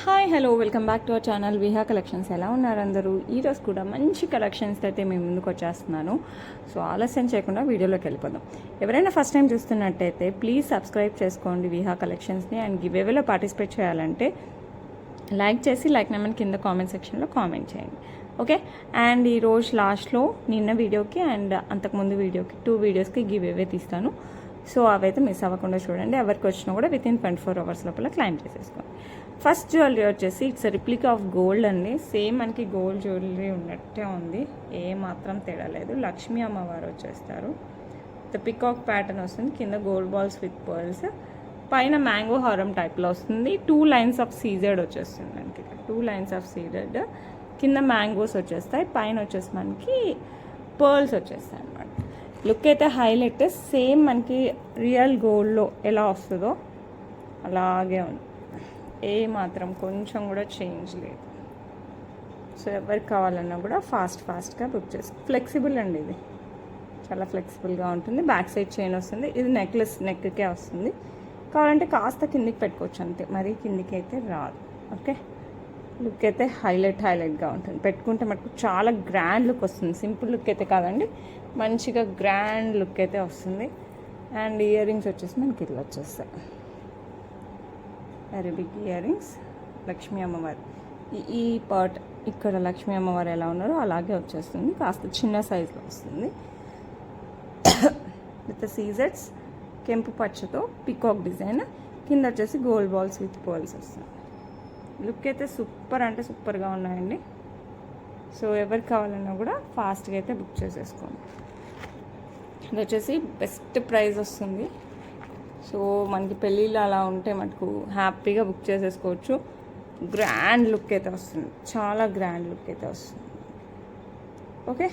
Hi hello welcome back to our channel Viha collections. ఎలా ఉన్నారు అందరూ? ఈరోజు కూడా మంచి కలెక్షన్స్ అయితే మేము ముందుకు వచ్చేస్తున్నాను. సో ఆలస్యం చేయకుండా వీడియోలోకి వెళ్ళిపోదాం. ఎవరైనా ఫస్ట్ టైం చూస్తున్నట్టయితే ప్లీజ్ సబ్స్క్రైబ్ చేసుకోండి విహా కలెక్షన్స్ని. అండ్ గివేవేలో పార్టిసిపేట్ చేయాలంటే లైక్ చేసి లైక్ నెంబర్ కింద కామెంట్ సెక్షన్లో కామెంట్ చేయండి. ఓకే. అండ్ ఈరోజు లాస్ట్లో నిన్న వీడియోకి అండ్ అంతకుముందు వీడియోకి 2 వీడియోస్కి గివేవే తీస్తాను. సో అవైతే మిస్ అవ్వకుండా చూడండి. ఎవరికి వచ్చినా కూడా వితిన్ 24 అవర్స్ లోపల క్లైమ్ చేసేసుకోండి. ఫస్ట్ జ్యువెలరీ వచ్చేసి ఇట్స్ రిప్లికా ఆఫ్ గోల్డ్ అండి. సేమ్ మనకి గోల్డ్ జ్యువెలరీ ఉన్నట్టే ఉంది, ఏ మాత్రం తేడా లేదు. లక్ష్మీ అమ్మవారు వచ్చేస్తారు. పికాక్ ప్యాటర్న్ వస్తుంది, కింద గోల్డ్ బాల్స్ విత్ పర్ల్స్, పైన మ్యాంగో హారం టైప్లో వస్తుంది. 2 లైన్స్ ఆఫ్ సీజెడ్ వచ్చేస్తుంది మనకి. 2 లైన్స్ ఆఫ్ సీజెడ్, కింద మ్యాంగోస్ వచ్చేస్తాయి, పైన వచ్చేసి మనకి పర్ల్స్ వచ్చేస్తాయి అన్నమాట. లుక్ అయితే హైలైట్. సేమ్ మనకి రియల్ గోల్డ్లో ఎలా వస్తుందో అలాగే ఉంది, ఏ మాత్రం కొంచెం కూడా చేంజ్ లేదు. సో ఎవరికి కావాలన్నా కూడా ఫాస్ట్గా బుక్ చేసుకో. ఫ్లెక్సిబుల్ అండి, ఇది చాలా ఫ్లెక్సిబుల్గా ఉంటుంది. బ్యాక్ సైడ్ చైన్ వస్తుంది. ఇది నెక్కే వస్తుంది. కావాలంటే కాస్త కిందికి పెట్టుకోవచ్చు అంతే, మరీ కిందికి అయితే రాదు. ఓకే. లుక్ అయితే హైలైట్గా ఉంటుంది. పెట్టుకుంటే మనకు చాలా గ్రాండ్ లుక్ వస్తుంది. సింపుల్ లుక్ అయితే కాదండి, మంచిగా గ్రాండ్ లుక్ అయితే వస్తుంది. అండ్ ఇయర్ రింగ్స్ వచ్చేసి మనకి ఇట్లా వచ్చేస్తాయి, very big ear rings. Lakshmi అమ్మవారు ఈ పార్ట్ ఇక్కడ లక్ష్మీ అమ్మవారు ఎలా ఉన్నారో అలాగే వచ్చేస్తుంది, కాస్త చిన్న సైజులో వస్తుంది. విత్ సీజెట్స్, కెంపు పచ్చతో పికాక్ డిజైన్, కింద వచ్చేసి గోల్డ్ బాల్స్ విత్ పర్ల్స్ వస్తుంది. లుక్ అయితే సూపర్ అంటే సూపర్గా ఉన్నాయండి. సో ఎవరికి కావాలన్నా కూడా ఫాస్ట్గా అయితే బుక్ చేసేసుకోండి. ఇది వచ్చేసి బెస్ట్ ప్రైస్ వస్తుంది. సో మనకి పెళ్ళిళ్ళు అలా ఉంటే మటుకు హ్యాపీగా బుక్ చేసేసుకోవచ్చు. గ్రాండ్ లుక్ అయితే వస్తుంది, చాలా గ్రాండ్ లుక్ అయితే వస్తుంది. ఓకే.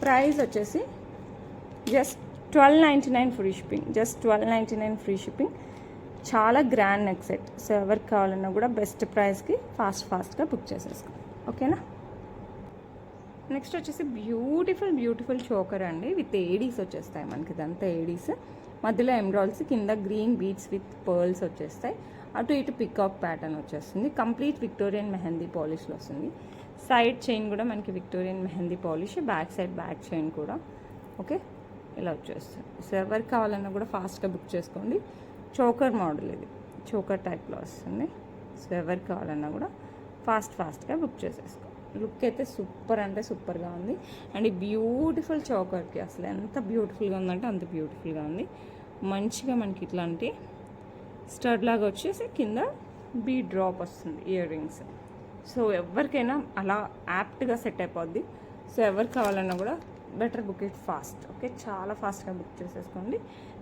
ప్రైస్ వచ్చేసి just $12.99 free shipping. Just $12.99 free shipping. చాలా గ్రాండ్ నెక్ సెట్. సో ఎవరికి కావాలన్నా కూడా బెస్ట్ ప్రైస్కి ఫాస్ట్గా బుక్ చేసేసుకోండి. ఓకేనా. నెక్స్ట్ వచ్చేసి బ్యూటిఫుల్ చోకర్ అండి, విత్ ఏడీస్ వచ్చేస్తాయి మనకి. ఇదంతా ఏడీస్, మధ్యలో ఎమరాల్డ్స్, కింద గ్రీన్ బీడ్స్ విత్ పర్ల్స్ వచ్చేస్తాయి. అటు ఇటు పికాక్ ప్యాటర్న్ వచ్చేస్తుంది. కంప్లీట్ విక్టోరియన్ మెహందీ పాలిష్లో వస్తుంది. సైడ్ చైన్ కూడా మనకి Victorian mehndi polish, back chain కూడా. ఓకే, ఇలా వచ్చేస్తుంది. సో ఎవరికి కావాలన్నా కూడా ఫాస్ట్గా బుక్ చేసుకోండి. చోకర్ మోడల్, ఇది చోకర్ టైప్లో వస్తుంది. సో ఎవరికి కావాలన్నా కూడా ఫాస్ట్గా బుక్ చేసేసుకో. లుక్ అయితే సూపర్ అంటే సూపర్గా ఉంది. అండ్ ఈ బ్యూటిఫుల్ చోకర్కి అసలు ఎంత బ్యూటిఫుల్గా ఉందంటే అంత బ్యూటిఫుల్గా ఉంది. మంచిగా మనకి ఇట్లాంటి స్టడ్ లాగా వచ్చేసి కింద బీడ్ డ్రాప్ వస్తుంది ఇయర్ రింగ్స్. సో ఎవరికైనా అలా యాప్ట్గా సెట్ అయిపోద్ది. సో ఎవరికి కావాలన్నా కూడా better book it fast. Okay, చాలా ఫాస్ట్గా బుక్ చేసేసుకోండి.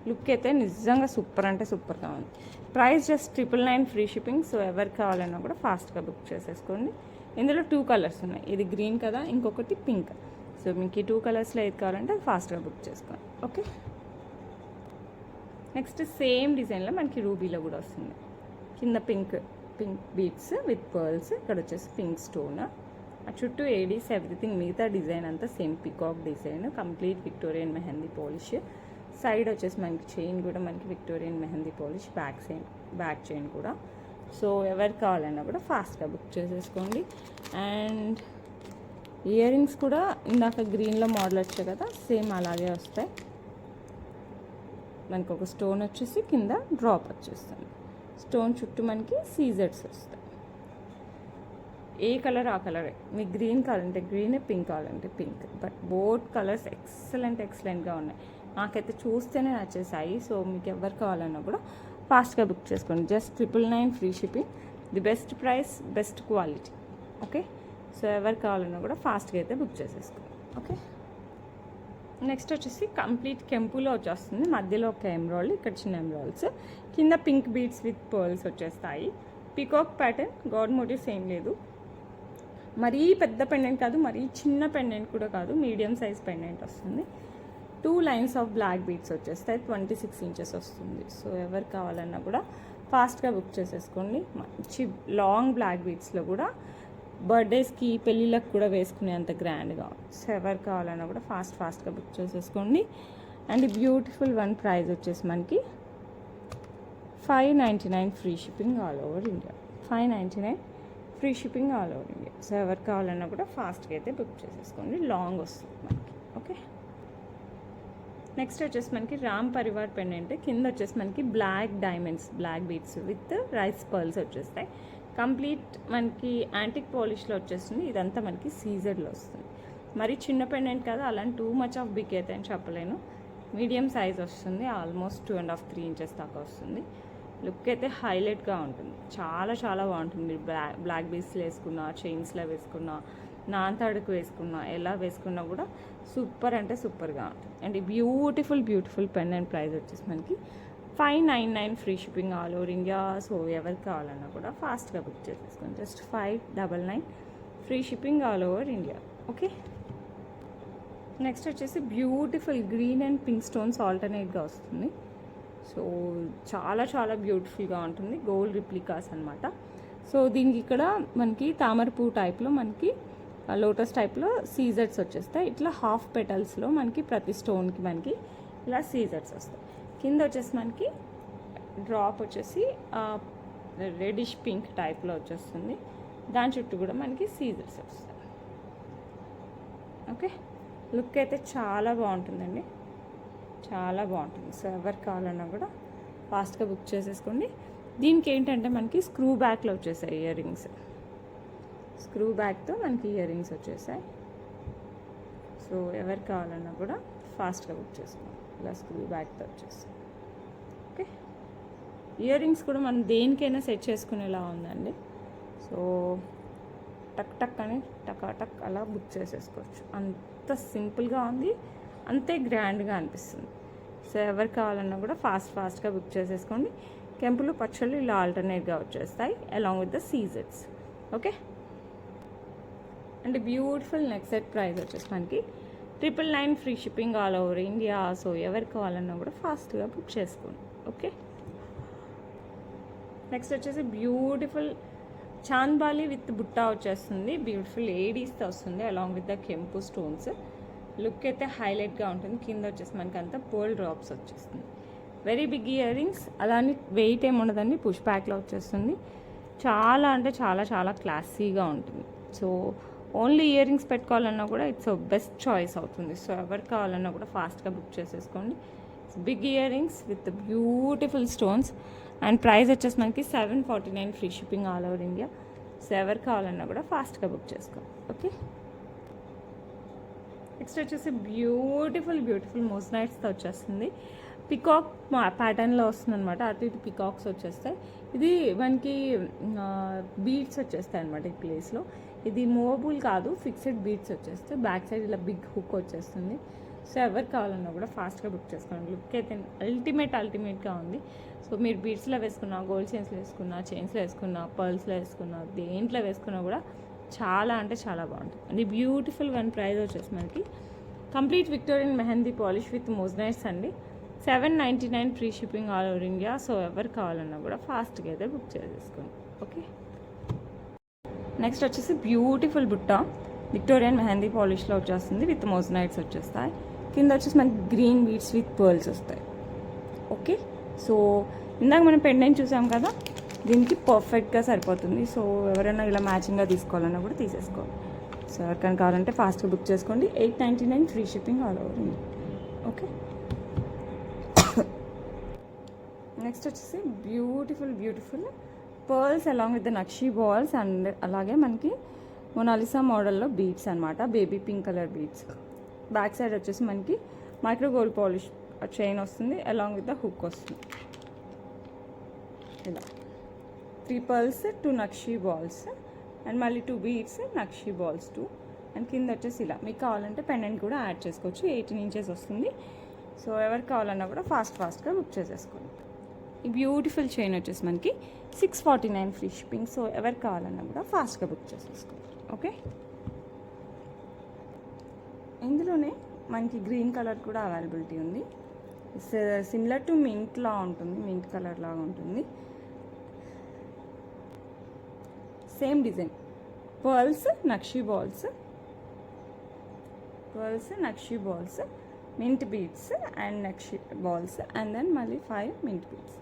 లుక్ అయితే నిజంగా సూపర్ అంటే సూపర్గా ఉంది. Price just $999 free shipping. So ఎవరికి కావాలన్నా కూడా ఫాస్ట్గా బుక్ చేసేసుకోండి. ఇందులో 2 కలర్స్ ఉన్నాయి, ఇది గ్రీన్ కదా, ఇంకొకటి పింక్. సో మీకు ఈ 2 కలర్స్లో ఏది కావాలంటే అది ఫాస్ట్గా బుక్ చేసుకోండి. ఓకే. నెక్స్ట్ సేమ్ డిజైన్లో మనకి రూబీలో కూడా వస్తుంది. కింద పింక్ బీడ్స్ విత్ పర్ల్స్, ఇక్కడ వచ్చేసి పింక్ స్టోన్, ఆ చుట్టూ ఏడీస్, ఎవ్రీథింగ్. మిగతా డిజైన్ అంతా same peacock design, complete Victorian mehndi polish. Side వచ్చేసి మనకి చైన్ కూడా మనకి Victorian mehndi polish, back chain కూడా. సో ఎవరికి కావాలన్నా కూడా ఫాస్ట్గా బుక్ చేసేసుకోండి. అండ్ ఇయర్ రింగ్స్ కూడా ఇందాక గ్రీన్లో మోడల్ వచ్చాయి కదా, సేమ్ అలాగే వస్తాయి. మనకు ఒక స్టోన్ వచ్చేసి కింద డ్రాప్ వచ్చేస్తుంది. స్టోన్ చుట్టూ మనకి సీజెడ్స్ వస్తాయి. ఏ కలర్ ఆ కలరే. మీకు గ్రీన్ కావాలంటే గ్రీన్, పింక్ కావాలంటే పింక్. బట్ బోత్ కలర్స్ ఎక్సలెంట్గా ఉన్నాయి. నాకైతే చూస్తేనే నచ్చేసాయి. సో మీకు ఎవరు కావాలన్నా కూడా ఫాస్ట్గా బుక్ చేసుకోండి. Just $999 free shipping. The best price, best quality. Okay. So ఎవరు కావాలన్నా కూడా ఫాస్ట్గా అయితే బుక్ చేసేసుకోండి. ఓకే. నెక్స్ట్ వచ్చేసి కంప్లీట్ కెంపులో వచ్చేస్తుంది. మధ్యలో ఒక ఎమరాల్డ్, ఇక్కడ చిన్న ఎమరాల్డ్స్, కింద పింక్ బీడ్స్ విత్ పర్ల్స్ వచ్చేస్తాయి. పికాక్ ప్యాటర్న్, గాడ్ మోటివ్స్ ఏం లేదు. మరీ పెద్ద పెండెంట్ కాదు, మరీ చిన్న పెండెంట్ కూడా కాదు, మీడియం సైజ్ పెండెంట్ వస్తుంది. 2 లైన్స్ ఆఫ్ బ్లాక్ బీడ్స్ వచ్చేస్తాయి. 26 ఇంచెస్ వస్తుంది. సో ఎవరు కావాలన్నా కూడా ఫాస్ట్గా బుక్ చేసేసుకోండి. మంచి లాంగ్ బ్లాక్ బీడ్స్లో కూడా బర్త్డేస్కి, పెళ్ళిళ్ళకి కూడా వేసుకునేంత గ్రాండ్గా. సో ఎవరు కావాలన్నా కూడా ఫాస్ట్గా బుక్ చేసేసుకోండి. అండ్ బ్యూటిఫుల్ వన్ ప్రైస్ వచ్చేసి మనకి 599 free shipping all over India. 599 free shipping all over India. So ఎవరు కావాలన్నా కూడా ఫాస్ట్గా అయితే బుక్ చేసేసుకోండి, లాంగ్ వస్తుంది మనకి. ఓకే, నెక్స్ట్ వచ్చేసి మనకి రామ్ పరివార్ పెండెంట్. కింద వచ్చేసి మనకి black diamonds, black beads with rice pearls వచ్చేస్తాయి. కంప్లీట్ మనకి యాంటిక్ పాలిష్లో వచ్చేస్తుంది. ఇదంతా మనకి సీజర్లో వస్తుంది. మరి చిన్న పెండెంట్ కదా, అలాంటి టూ మచ్ ఆఫ్ బిగ్ అయితే అని చెప్పలేను. మీడియం సైజ్ వస్తుంది, ఆల్మోస్ట్ 2.5-3 ఇంచెస్ దాకా వస్తుంది. లుక్ అయితే హైలైట్గా ఉంటుంది, చాలా చాలా బాగుంటుంది. మీరు బ్లాక్ బీడ్స్లో వేసుకున్నా, చైన్స్లో వేసుకున్నా, నాంతాడుకు వేసుకున్నా, ఎలా వేసుకున్నా కూడా సూపర్ అంటే సూపర్గా ఉంటుంది. అండ్ ఈ బ్యూటిఫుల్ పెండెంట్ ప్రైస్ వచ్చేసి మనకి 599 free shipping all over India. So ఎవరికి కావాలన్నా కూడా ఫాస్ట్గా బుక్ చేసేసుకోండి. Just 599 free shipping all over India. Okay, next వచ్చేసి beautiful green and pink stones ఆల్టర్నేట్గా వస్తుంది. సో చాలా చాలా బ్యూటిఫుల్గా ఉంటుంది. గోల్డ్ రిప్లికాస్ అనమాట. సో దీనికి ఇక్కడ మనకి తామర పువ్వు టైప్లో, మనకి లోటస్ టైప్లో సీజర్స్ వచ్చేస్తాయి. ఇట్లా హాఫ్ పెటల్స్లో మనకి ప్రతి స్టోన్కి మనకి ఇలా సీజర్స్ వస్తాయి. కింద వచ్చేసి మనకి డ్రాప్ వచ్చేసి రెడిష్ పింక్ టైప్లో వచ్చేస్తుంది. దాని చుట్టూ కూడా మనకి సీజర్స్ వస్తాయి. ఓకే, లుక్ అయితే చాలా బాగుంటుందండి, చాలా బాగుంటుంది. సో ఎవరు కావాలన్నా కూడా ఫాస్ట్గా బుక్ చేసేసుకోండి. దీనికి ఏంటంటే మనకి స్క్రూ బ్యాక్లో వచ్చేసాయి ఇయర్ రింగ్స్. స్క్రూ బ్యాక్తో మనకి ఇయర్ రింగ్స్ వచ్చేసాయి. సో ఎవరు కావాలన్నా కూడా ఫాస్ట్గా బుక్ చేసుకోండి. ఇలా స్క్రూ బ్యాక్తో వచ్చేసాయి. ఓకే, ఇయర్ రింగ్స్ కూడా మనం దేనికైనా సెట్ చేసుకునేలా ఉందండి. సో టక్ టక్ అని టక్ అలా బుక్ చేసేసుకోవచ్చు. అంత సింపుల్గా ఉంది, అంతే గ్రాండ్గా అనిపిస్తుంది. సో ఎవరు కావాలన్నా కూడా ఫాస్ట్గా బుక్ చేసేసుకోండి. కెంపులు పచ్చళ్ళు ఇలా ఆల్టర్నేట్గా వచ్చేస్తాయి along with the scissors. Okay, and beautiful neck set price వచ్చేసి మనకి 999 free shipping all over India. So ఎవరు కావాలన్నా కూడా ఫాస్ట్గా బుక్ చేసుకోండి. ఓకే, నెక్స్ట్ వచ్చేసి బ్యూటిఫుల్ చాంద్బాలి విత్ బుట్టా వచ్చేస్తుంది. బ్యూటిఫుల్ ఏడీస్తో వస్తుంది along with the kempu stones. Look అయితే హైలైట్గా ఉంటుంది. కింద వచ్చేసి మనకి అంతా పర్ల్ డ్రాప్స్ వచ్చేస్తుంది. వెరీ బిగ్ ఇయర్ రింగ్స్, అలానే వెయిట్ ఏమి ఉండదండి, పుష్ బ్యాక్లో వచ్చేస్తుంది. చాలా అంటే చాలా చాలా క్లాసీగా ఉంటుంది. సో ఓన్లీ ఇయర్ రింగ్స్ పెట్టుకోవాలన్నా కూడా ఇట్స్ బెస్ట్ చాయిస్ అవుతుంది. సో ఎవరికి కావాలన్నా కూడా ఫాస్ట్గా బుక్ చేసేసుకోండి. Big ear rings with beautiful stones. And price వచ్చేసి మనకి 749 free shipping all over India. So ఎవరికి కావాలన్నా కూడా ఫాస్ట్గా బుక్ చేసుకోండి. ఓకే, నెక్స్ట్ వచ్చేసి బ్యూటిఫుల్ మోస్నైట్స్తో వచ్చేస్తుంది. పికాక్ ప్యాటర్న్లో వస్తుంది అనమాట. అటు ఇటు పికాక్స్ వచ్చేస్తాయి. ఇది మనకి బీడ్స్ వచ్చేస్తాయి అనమాట ఈ ప్లేస్లో. ఇది మూవబుల్ కాదు, ఫిక్స్డ్ బీడ్స్ వచ్చేస్తాయి. బ్యాక్ సైడ్ ఇలా బిగ్ హుక్ వచ్చేస్తుంది. సో ఎవరికి కావాలన్నా కూడా ఫాస్ట్గా బుక్ చేసుకోండి. లుక్ అయితే అల్టిమేట్గా ఉంది. సో మీరు బీడ్స్లో వేసుకున్నా, గోల్డ్ చైన్స్లో వేసుకున్నా, చైన్స్లో వేసుకున్నా, పర్ల్స్లో వేసుకున్నా, దేంట్లో వేసుకున్నా కూడా చాలా అంటే చాలా బాగుంటుంది. అండ్ బ్యూటిఫుల్ వన్ ప్రైస్ వచ్చేసి మనకి complete Victorian mehndi polish with moissanites అండి. 799 free shipping all over India. So ఎవరు కావాలన్నా కూడా ఫాస్ట్గా అయితే బుక్ చేసేసుకోండి. ఓకే, నెక్స్ట్ వచ్చేసి బ్యూటిఫుల్ బుట్ట విక్టోరియన్ మెహందీ పాలిష్లో వచ్చేస్తుంది విత్ మోజ్నైట్స్ వచ్చేస్తాయి. కింద వచ్చేసి మనకి గ్రీన్ బీడ్స్ విత్ పర్ల్స్ వస్తాయి. ఓకే, సో ఇందాక మనం పెండెంట్ చూసాం కదా, దీనికి పర్ఫెక్ట్గా సరిపోతుంది. సో ఎవరైనా ఇలా మ్యాచింగ్గా తీసుకోవాలన్నా కూడా తీసేసుకోవాలి. సో ఎవరికైనా కావాలంటే ఫాస్ట్గా బుక్ చేసుకోండి. 899 free shipping all over India. Okay, next వచ్చేసి beautiful pearls along with the nakshi balls. And అలాగే మనకి మొనాలిసా మోడల్లో బీడ్స్ అనమాట, baby pink colour beads. Back side వచ్చేసి మనకి మైక్రో గోల్డ్ పాలిష్ చైన్ వస్తుంది అలాంగ్ విత్ ద హుక్ వస్తుంది. ఇలా 3 పర్ల్స్ 2 నక్షీ బాల్స్ అండ్ మళ్ళీ 2 బీడ్స్ నక్షీ బాల్స్ 2. అండ్ కింద వచ్చేసి ఇలా మీకు కావాలంటే పెండెంట్ కూడా యాడ్ చేసుకోవచ్చు. 18 ఇంచెస్ వస్తుంది. సో ఎవరికి కావాలన్నా కూడా ఫాస్ట్గా బుక్ చేసేసుకోండి. ఈ బ్యూటిఫుల్ చైన్ వచ్చేసి మనకి 649 ఫ్రీ షిప్పింగ్. సో ఎవరికి కావాలన్నా కూడా ఫాస్ట్గా బుక్ చేసేసుకోండి. ఓకే, ఇందులోనే మనకి గ్రీన్ కలర్ కూడా అవైలబిలిటీ ఉంది. సిమిలర్ టు మింట్లా ఉంటుంది, మింట్ కలర్ లాగా ఉంటుంది. Same design, pearls nakshi balls, mint beads and nakshi balls, and then మళ్ళీ 5 మింట్ బీడ్స్.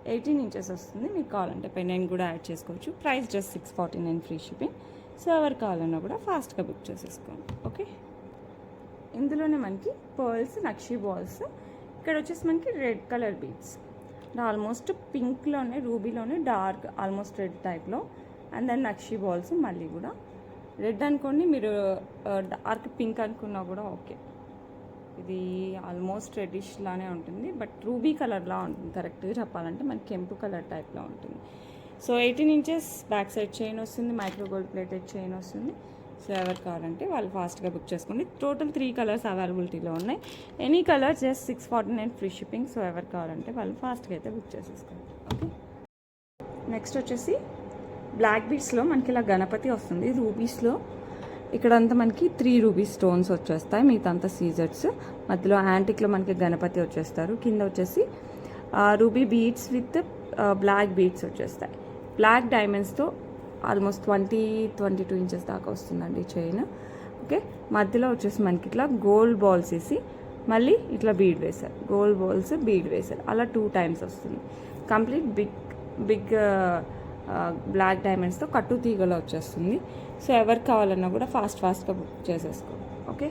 18 ఇంచెస్ వస్తుంది. మీకు కావాలంటే పెండెంట్ కూడా యాడ్ చేసుకోవచ్చు. Price just 649 free shipping. So ఎవరు కావాలన్నా కూడా ఫాస్ట్గా బుక్ చేసేసుకోండి. ఓకే, ఇందులోనే మనకి పర్ల్స్ నక్షి బాల్స్, ఇక్కడ వచ్చేసి మనకి రెడ్ కలర్ బీడ్స్, ఆల్మోస్ట్ పింక్లోనే రూబీలోనే డార్క్ ఆల్మోస్ట్ రెడ్ టైప్లో, అండ్ దెన్ నక్షి బాల్స్ మళ్ళీ కూడా రెడ్ అనుకోండి, మీరు డార్క్ పింక్ అనుకున్నా కూడా ఓకే. ఇది ఆల్మోస్ట్ రెడ్డిష్ లానే ఉంటుంది, బట్ రూబీ కలర్లా ఉంటుంది. కరెక్ట్గా చెప్పాలంటే మనకి కెంపు కలర్ టైప్లో ఉంటుంది. So 18 inches back side chain వస్తుంది, మైక్రో గోల్డ్ ప్లేటెడ్ చైన్ వస్తుంది. సో ఎవరు కావాలంటే వాళ్ళు ఫాస్ట్గా బుక్ చేసుకోండి. టోటల్ 3 కలర్స్ అవైలబిలిటీలో ఉన్నాయి. Any colour just 649 free shipping. So ఎవరు కావాలంటే వాళ్ళు ఫాస్ట్గా అయితే బుక్ చేసేసుకోండి. ఓకే, నెక్స్ట్ వచ్చేసి బ్లాక్ బీడ్స్లో మనకి ఇలా గణపతి వస్తుంది. రూబీస్లో ఇక్కడంతా మనకి 3 రూబీ స్టోన్స్ వచ్చేస్తాయి, మిగతా అంతా సీజర్స్. మధ్యలో యాంటిక్లో మనకి గణపతి వచ్చేస్తారు. కింద వచ్చేసి ruby beads with black beads వచ్చేస్తాయి. బ్లాక్ డైమండ్స్తో ఆల్మోస్ట్ 20-22 ఇంచెస్ దాకా వస్తుందండి చైన్. ఓకే, మధ్యలో వచ్చేసి మనకి ఇట్లా గోల్డ్ బాల్స్ వేసి మళ్ళీ ఇట్లా బీడ్ వేశారు, గోల్డ్ బాల్స్ బీడ్ వేశారు, అలా 2 టైమ్స్ వస్తుంది. కంప్లీట్ బిగ్ బ్లాక్ డైమండ్స్తో కట్టు తీగలో వచ్చేస్తుంది. సో ఎవరికి కావాలన్నా కూడా ఫాస్ట్గా బుక్ చేసేసుకోండి. Okay,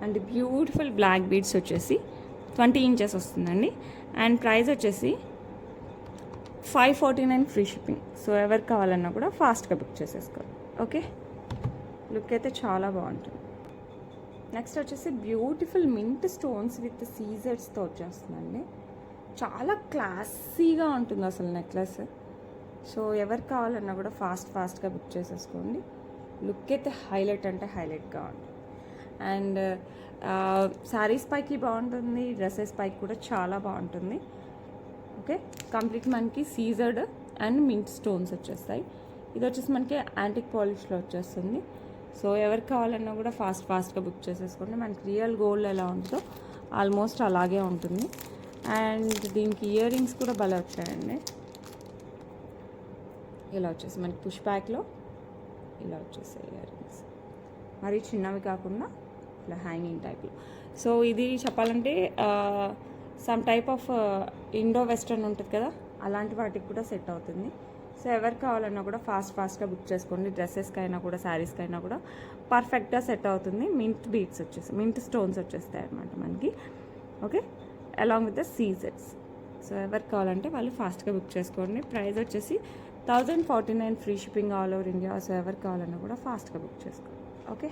and beautiful black beads వచ్చేసి 20 ఇంచెస్ వస్తుందండి. అండ్ ప్రైస్ వచ్చేసి 549 ఫ్రీ షిప్పింగ్. సో ఎవరికి కావాలన్నా కూడా ఫాస్ట్గా బుక్ చేసేసుకోండి. ఓకే, లుక్ అయితే చాలా బాగుంటుంది. నెక్స్ట్ వచ్చేసి బ్యూటిఫుల్ మింట్ స్టోన్స్ విత్ సీజర్స్తో వచ్చేస్తుందండి. చాలా క్లాసీగా ఉంటుంది అసలు నెక్లెస్. సో ఎవరికి కావాలన్నా కూడా ఫాస్ట్గా బుక్ చేసేసుకోండి. లుక్ అయితే హైలైట్ అంటే హైలైట్గా ఉంటుంది. అండ్ శారీస్ పైకి బాగుంటుంది, డ్రెస్సెస్ పైకి కూడా చాలా బాగుంటుంది. ఓకే, కంప్లీట్ మనకి సీజర్డ్ అండ్ మింట్ స్టోన్స్ వచ్చేస్తాయి. ఇది వచ్చేసి మనకి యాంటిక్ పాలిష్లో వచ్చేస్తుంది. సో ఎవరికి కావాలన్నా కూడా ఫాస్ట్గా బుక్ చేసేసుకోండి. మనకి రియల్ గోల్డ్ ఎలా ఉంటుందో ఆల్మోస్ట్ అలాగే ఉంటుంది. అండ్ దీనికి ఇయర్ రింగ్స్ కూడా భలే వచ్చాయండి. ఇలా వచ్చేసి మనకి పుష్ బ్యాక్లో ఇలా వచ్చేసాయి ఇయర్ రింగ్స్, మరీ చిన్నవి కాకుండా ఇట్లా హ్యాంగింగ్ టైప్లో. సో ఇది చెప్పాలంటే some type of Indo western ఉంటుంది కదా, అలాంటి వాటికి కూడా సెట్ అవుతుంది. సో ఎవరికి కావాలన్నా కూడా ఫాస్ట్గా బుక్ చేసుకోండి. డ్రెస్సెస్కి అయినా కూడా శారీస్కి అయినా కూడా పర్ఫెక్ట్గా సెట్ అవుతుంది. మింట్ బీడ్స్ వచ్చేసి మింట్ స్టోన్స్ వచ్చేస్తాయి అనమాట మనకి. Okay, along with the scissors. So ఎవరికి కావాలంటే వాళ్ళు ఫాస్ట్గా బుక్ చేసుకోండి. ప్రైస్ వచ్చేసి 1049 free shipping all over India. So ఎవరికి కావాలన్నా కూడా ఫాస్ట్గా బుక్ చేసుకోండి. ఓకే,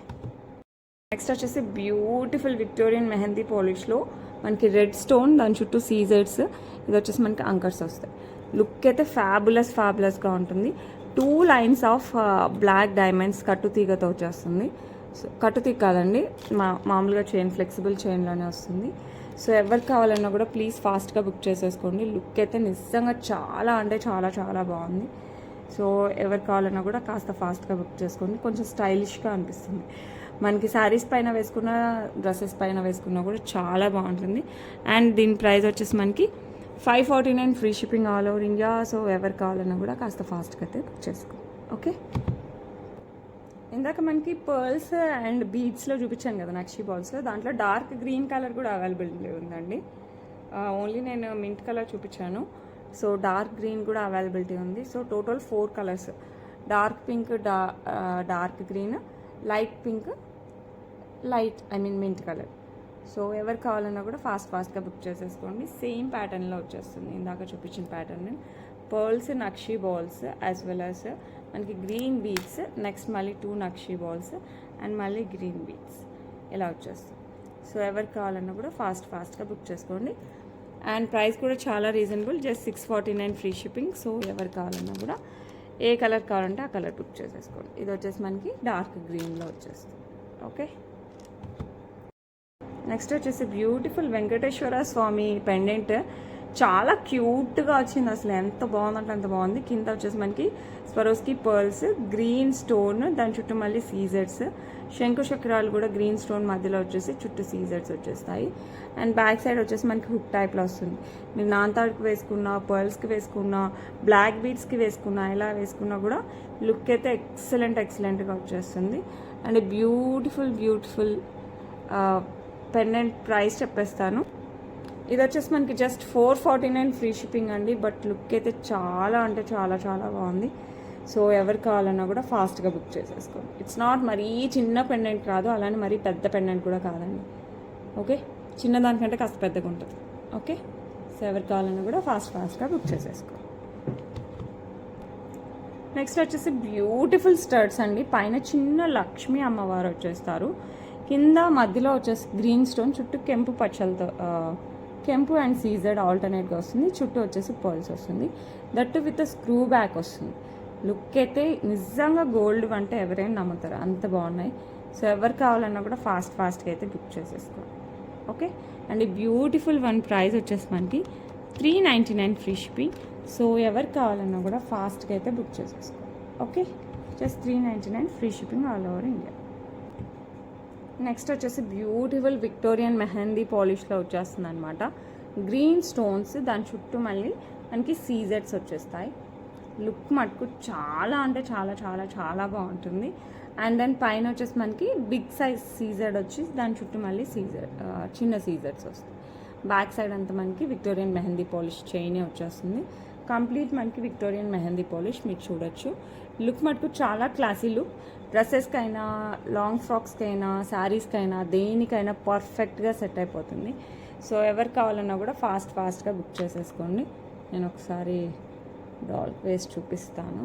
నెక్స్ట్ వచ్చేసి బ్యూటిఫుల్ విక్టోరియన్ మెహందీ పాలిష్లో మనకి రెడ్ స్టోన్, దాని చుట్టూ సీజర్స్, ఇది వచ్చేసి మనకి అంకర్స్ వస్తాయి. లుక్ అయితే ఫ్యాబులస్గా ఉంటుంది. 2 లైన్స్ ఆఫ్ బ్లాక్ డైమండ్స్ కట్టు తీగతో వచ్చేస్తుంది. సో కట్టు తీగ కాదండి, మామూలుగా చైన్, ఫ్లెక్సిబుల్ చైన్లోనే వస్తుంది. సో ఎవరికి కావాలన్నా కూడా ప్లీజ్ ఫాస్ట్గా బుక్ చేసేసుకోండి. లుక్ అయితే నిజంగా చాలా అంటే చాలా బాగుంది. సో ఎవరికి కావాలన్నా కూడా కాస్త ఫాస్ట్గా బుక్ చేసుకోండి. కొంచెం స్టైలిష్గా అనిపిస్తుంది. మనకి శారీస్ పైన వేసుకున్న, డ్రెస్సెస్ పైన వేసుకున్నా కూడా చాలా బాగుంటుంది. అండ్ దీని ప్రైస్ వచ్చేసి మనకి 549 free shipping all over India. So ఎవరికి కావాలన్నా కూడా కాస్త ఫాస్ట్గా అయితే బుక్ చేసుకోండి. ఓకే, ఇందాక మనకి పర్ల్స్ అండ్ బీడ్స్లో చూపించాను కదా నక్షి బాల్స్లో, దాంట్లో డార్క్ గ్రీన్ కలర్ కూడా అవైలబిలిటీ ఉందండి. ఓన్లీ నేను మింట్ కలర్ చూపించాను. సో డార్క్ గ్రీన్ కూడా అవైలబిలిటీ ఉంది. So total 4 colours, dark pink, dark green, light pink, mint colour. So ఎవరు కావాలన్నా కూడా ఫాస్ట్గా బుక్ చేసేసుకోండి. సేమ్ ప్యాటర్న్లో వచ్చేస్తుంది ఇందాక చూపించిన ప్యాటర్న్. పర్ల్స్ నక్షి బాల్స్ యాజ్ వెల్ యాజ్ మనకి గ్రీన్ బీడ్స్, నెక్స్ట్ మళ్ళీ 2 నక్షి బాల్స్ అండ్ మళ్ళీ గ్రీన్ బీడ్స్ ఇలా వచ్చేస్తుంది. సో ఎవరికి కావాలన్నా కూడా ఫాస్ట్గా బుక్ చేసుకోండి. అండ్ ప్రైస్ కూడా చాలా reasonable, just 649 free shipping. So ఎవరు కావాలన్నా కూడా ఏ కలర్ కావాలంటే ఆ కలర్ బుక్ చేసేసుకోండి. ఇది వచ్చేసి మనకి డార్క్ గ్రీన్లో వచ్చేస్తుంది. ఓకే, నెక్స్ట్ వచ్చేసి బ్యూటిఫుల్ వెంకటేశ్వర స్వామి పెండెంట్, చాలా క్యూట్గా వచ్చింది. అసలు ఎంత బాగుందంటే అంత బాగుంది. కింద వచ్చేసి మనకి స్వరోస్కి పర్ల్స్, గ్రీన్ స్టోన్, దాని చుట్టూ మళ్ళీ సీజర్స్, శంకు చక్రాలు కూడా గ్రీన్ స్టోన్ మధ్యలో వచ్చేసి చుట్టూ సీజర్స్ వచ్చేస్తాయి. అండ్ బ్యాక్ సైడ్ వచ్చేసి మనకి హుక్ టైప్లో వస్తుంది. మీరు నాంతాడుకి వేసుకున్నా, పర్ల్స్కి వేసుకున్నా, బ్లాక్ బీడ్స్కి వేసుకున్నా, ఇలా వేసుకున్నా కూడా లుక్ అయితే ఎక్సలెంట్గా వచ్చేస్తుంది. అండ్ బ్యూటిఫుల్ పెండెంట్ ప్రైస్ చెప్పేస్తాను. ఇది వచ్చేసి మనకి జస్ట్ 449 ఫ్రీ షిప్పింగ్ అండి. బట్ లుక్ అయితే చాలా అంటే చాలా చాలా బాగుంది. సో ఎవరు కావాలన్నా కూడా ఫాస్ట్గా బుక్ చేసేసుకోండి. ఇట్స్ నాట్ మరీ చిన్న పెండెంట్ కాదు, అలానే మరీ పెద్ద పెండెంట్ కూడా కాదండి. ఓకే, చిన్న దానికంటే కాస్త పెద్దగా ఉంటుంది. ఓకే, సో ఎవరు కావాలన్నా కూడా ఫాస్ట్గా బుక్ చేసేసుకో. నెక్స్ట్ వచ్చేసి బ్యూటిఫుల్ స్టడ్స్ అండి. పైన చిన్న లక్ష్మీ అమ్మవారు వచ్చేస్తారు, కింద మధ్యలో వచ్చేసి గ్రీన్ స్టోన్, చుట్టూ కెంపు పచ్చలతో కెంపు అండ్ సీజర్డ్ ఆల్టర్నేట్గా వస్తుంది. చుట్టూ వచ్చేసి పర్ల్స్ వస్తుంది, దట్టు విత్ స్క్రూ బ్యాక్ వస్తుంది. లుక్ అయితే నిజంగా గోల్డ్ అంటే ఎవరైనా నమ్ముతారు, అంత బాగున్నాయి. సో ఎవరు కావాలన్నా కూడా ఫాస్ట్గా అయితే బుక్ చేసేసుకోండి. ఓకే, అండ్ ఈ బ్యూటిఫుల్ వన్ ప్రైస్ వచ్చేసి మనకి 399 ఫ్రీ షిప్పింగ్. సో ఎవరు కావాలన్నా కూడా ఫాస్ట్గా అయితే బుక్ చేసేసుకోండి. Okay, just 399 free shipping all over India. Next వచ్చేసి బ్యూటిఫుల్ విక్టోరియన్ మెహందీ పాలిష్లో వచ్చేస్తుంది అనమాట. గ్రీన్ స్టోన్స్, దాని చుట్టూ మళ్ళీ మనకి సీజెడ్స్ వచ్చేస్తాయి. లుక్ మటుకు చాలా అంటే చాలా చాలా చాలా బాగుంటుంది. అండ్ దెన్ పైన వచ్చేసి మనకి బిగ్ సైజ్ సీజెడ్ వచ్చి దాని చుట్టూ మళ్ళీ చిన్న సీజెడ్స్ వస్తాయి. బ్యాక్ సైడ్ అంతా మనకి విక్టోరియన్ మెహందీ పాలిష్ చైనే వచ్చేస్తుంది. కంప్లీట్ మనకి విక్టోరియన్ మెహందీ పాలిష్ మీరు చూడొచ్చు. లుక్ మటుకు చాలా క్లాసీ లుక్. డ్రెస్సెస్కైనా, లాంగ్ ఫ్రాక్స్కైనా, శారీస్కైనా, దేనికైనా పర్ఫెక్ట్గా సెట్ అయిపోతుంది. సో ఎవరు కావాలన్నా కూడా ఫాస్ట్గా బుక్ చేసేసుకోండి. నేను ఒకసారి డాల్ వేసి చూపిస్తాను.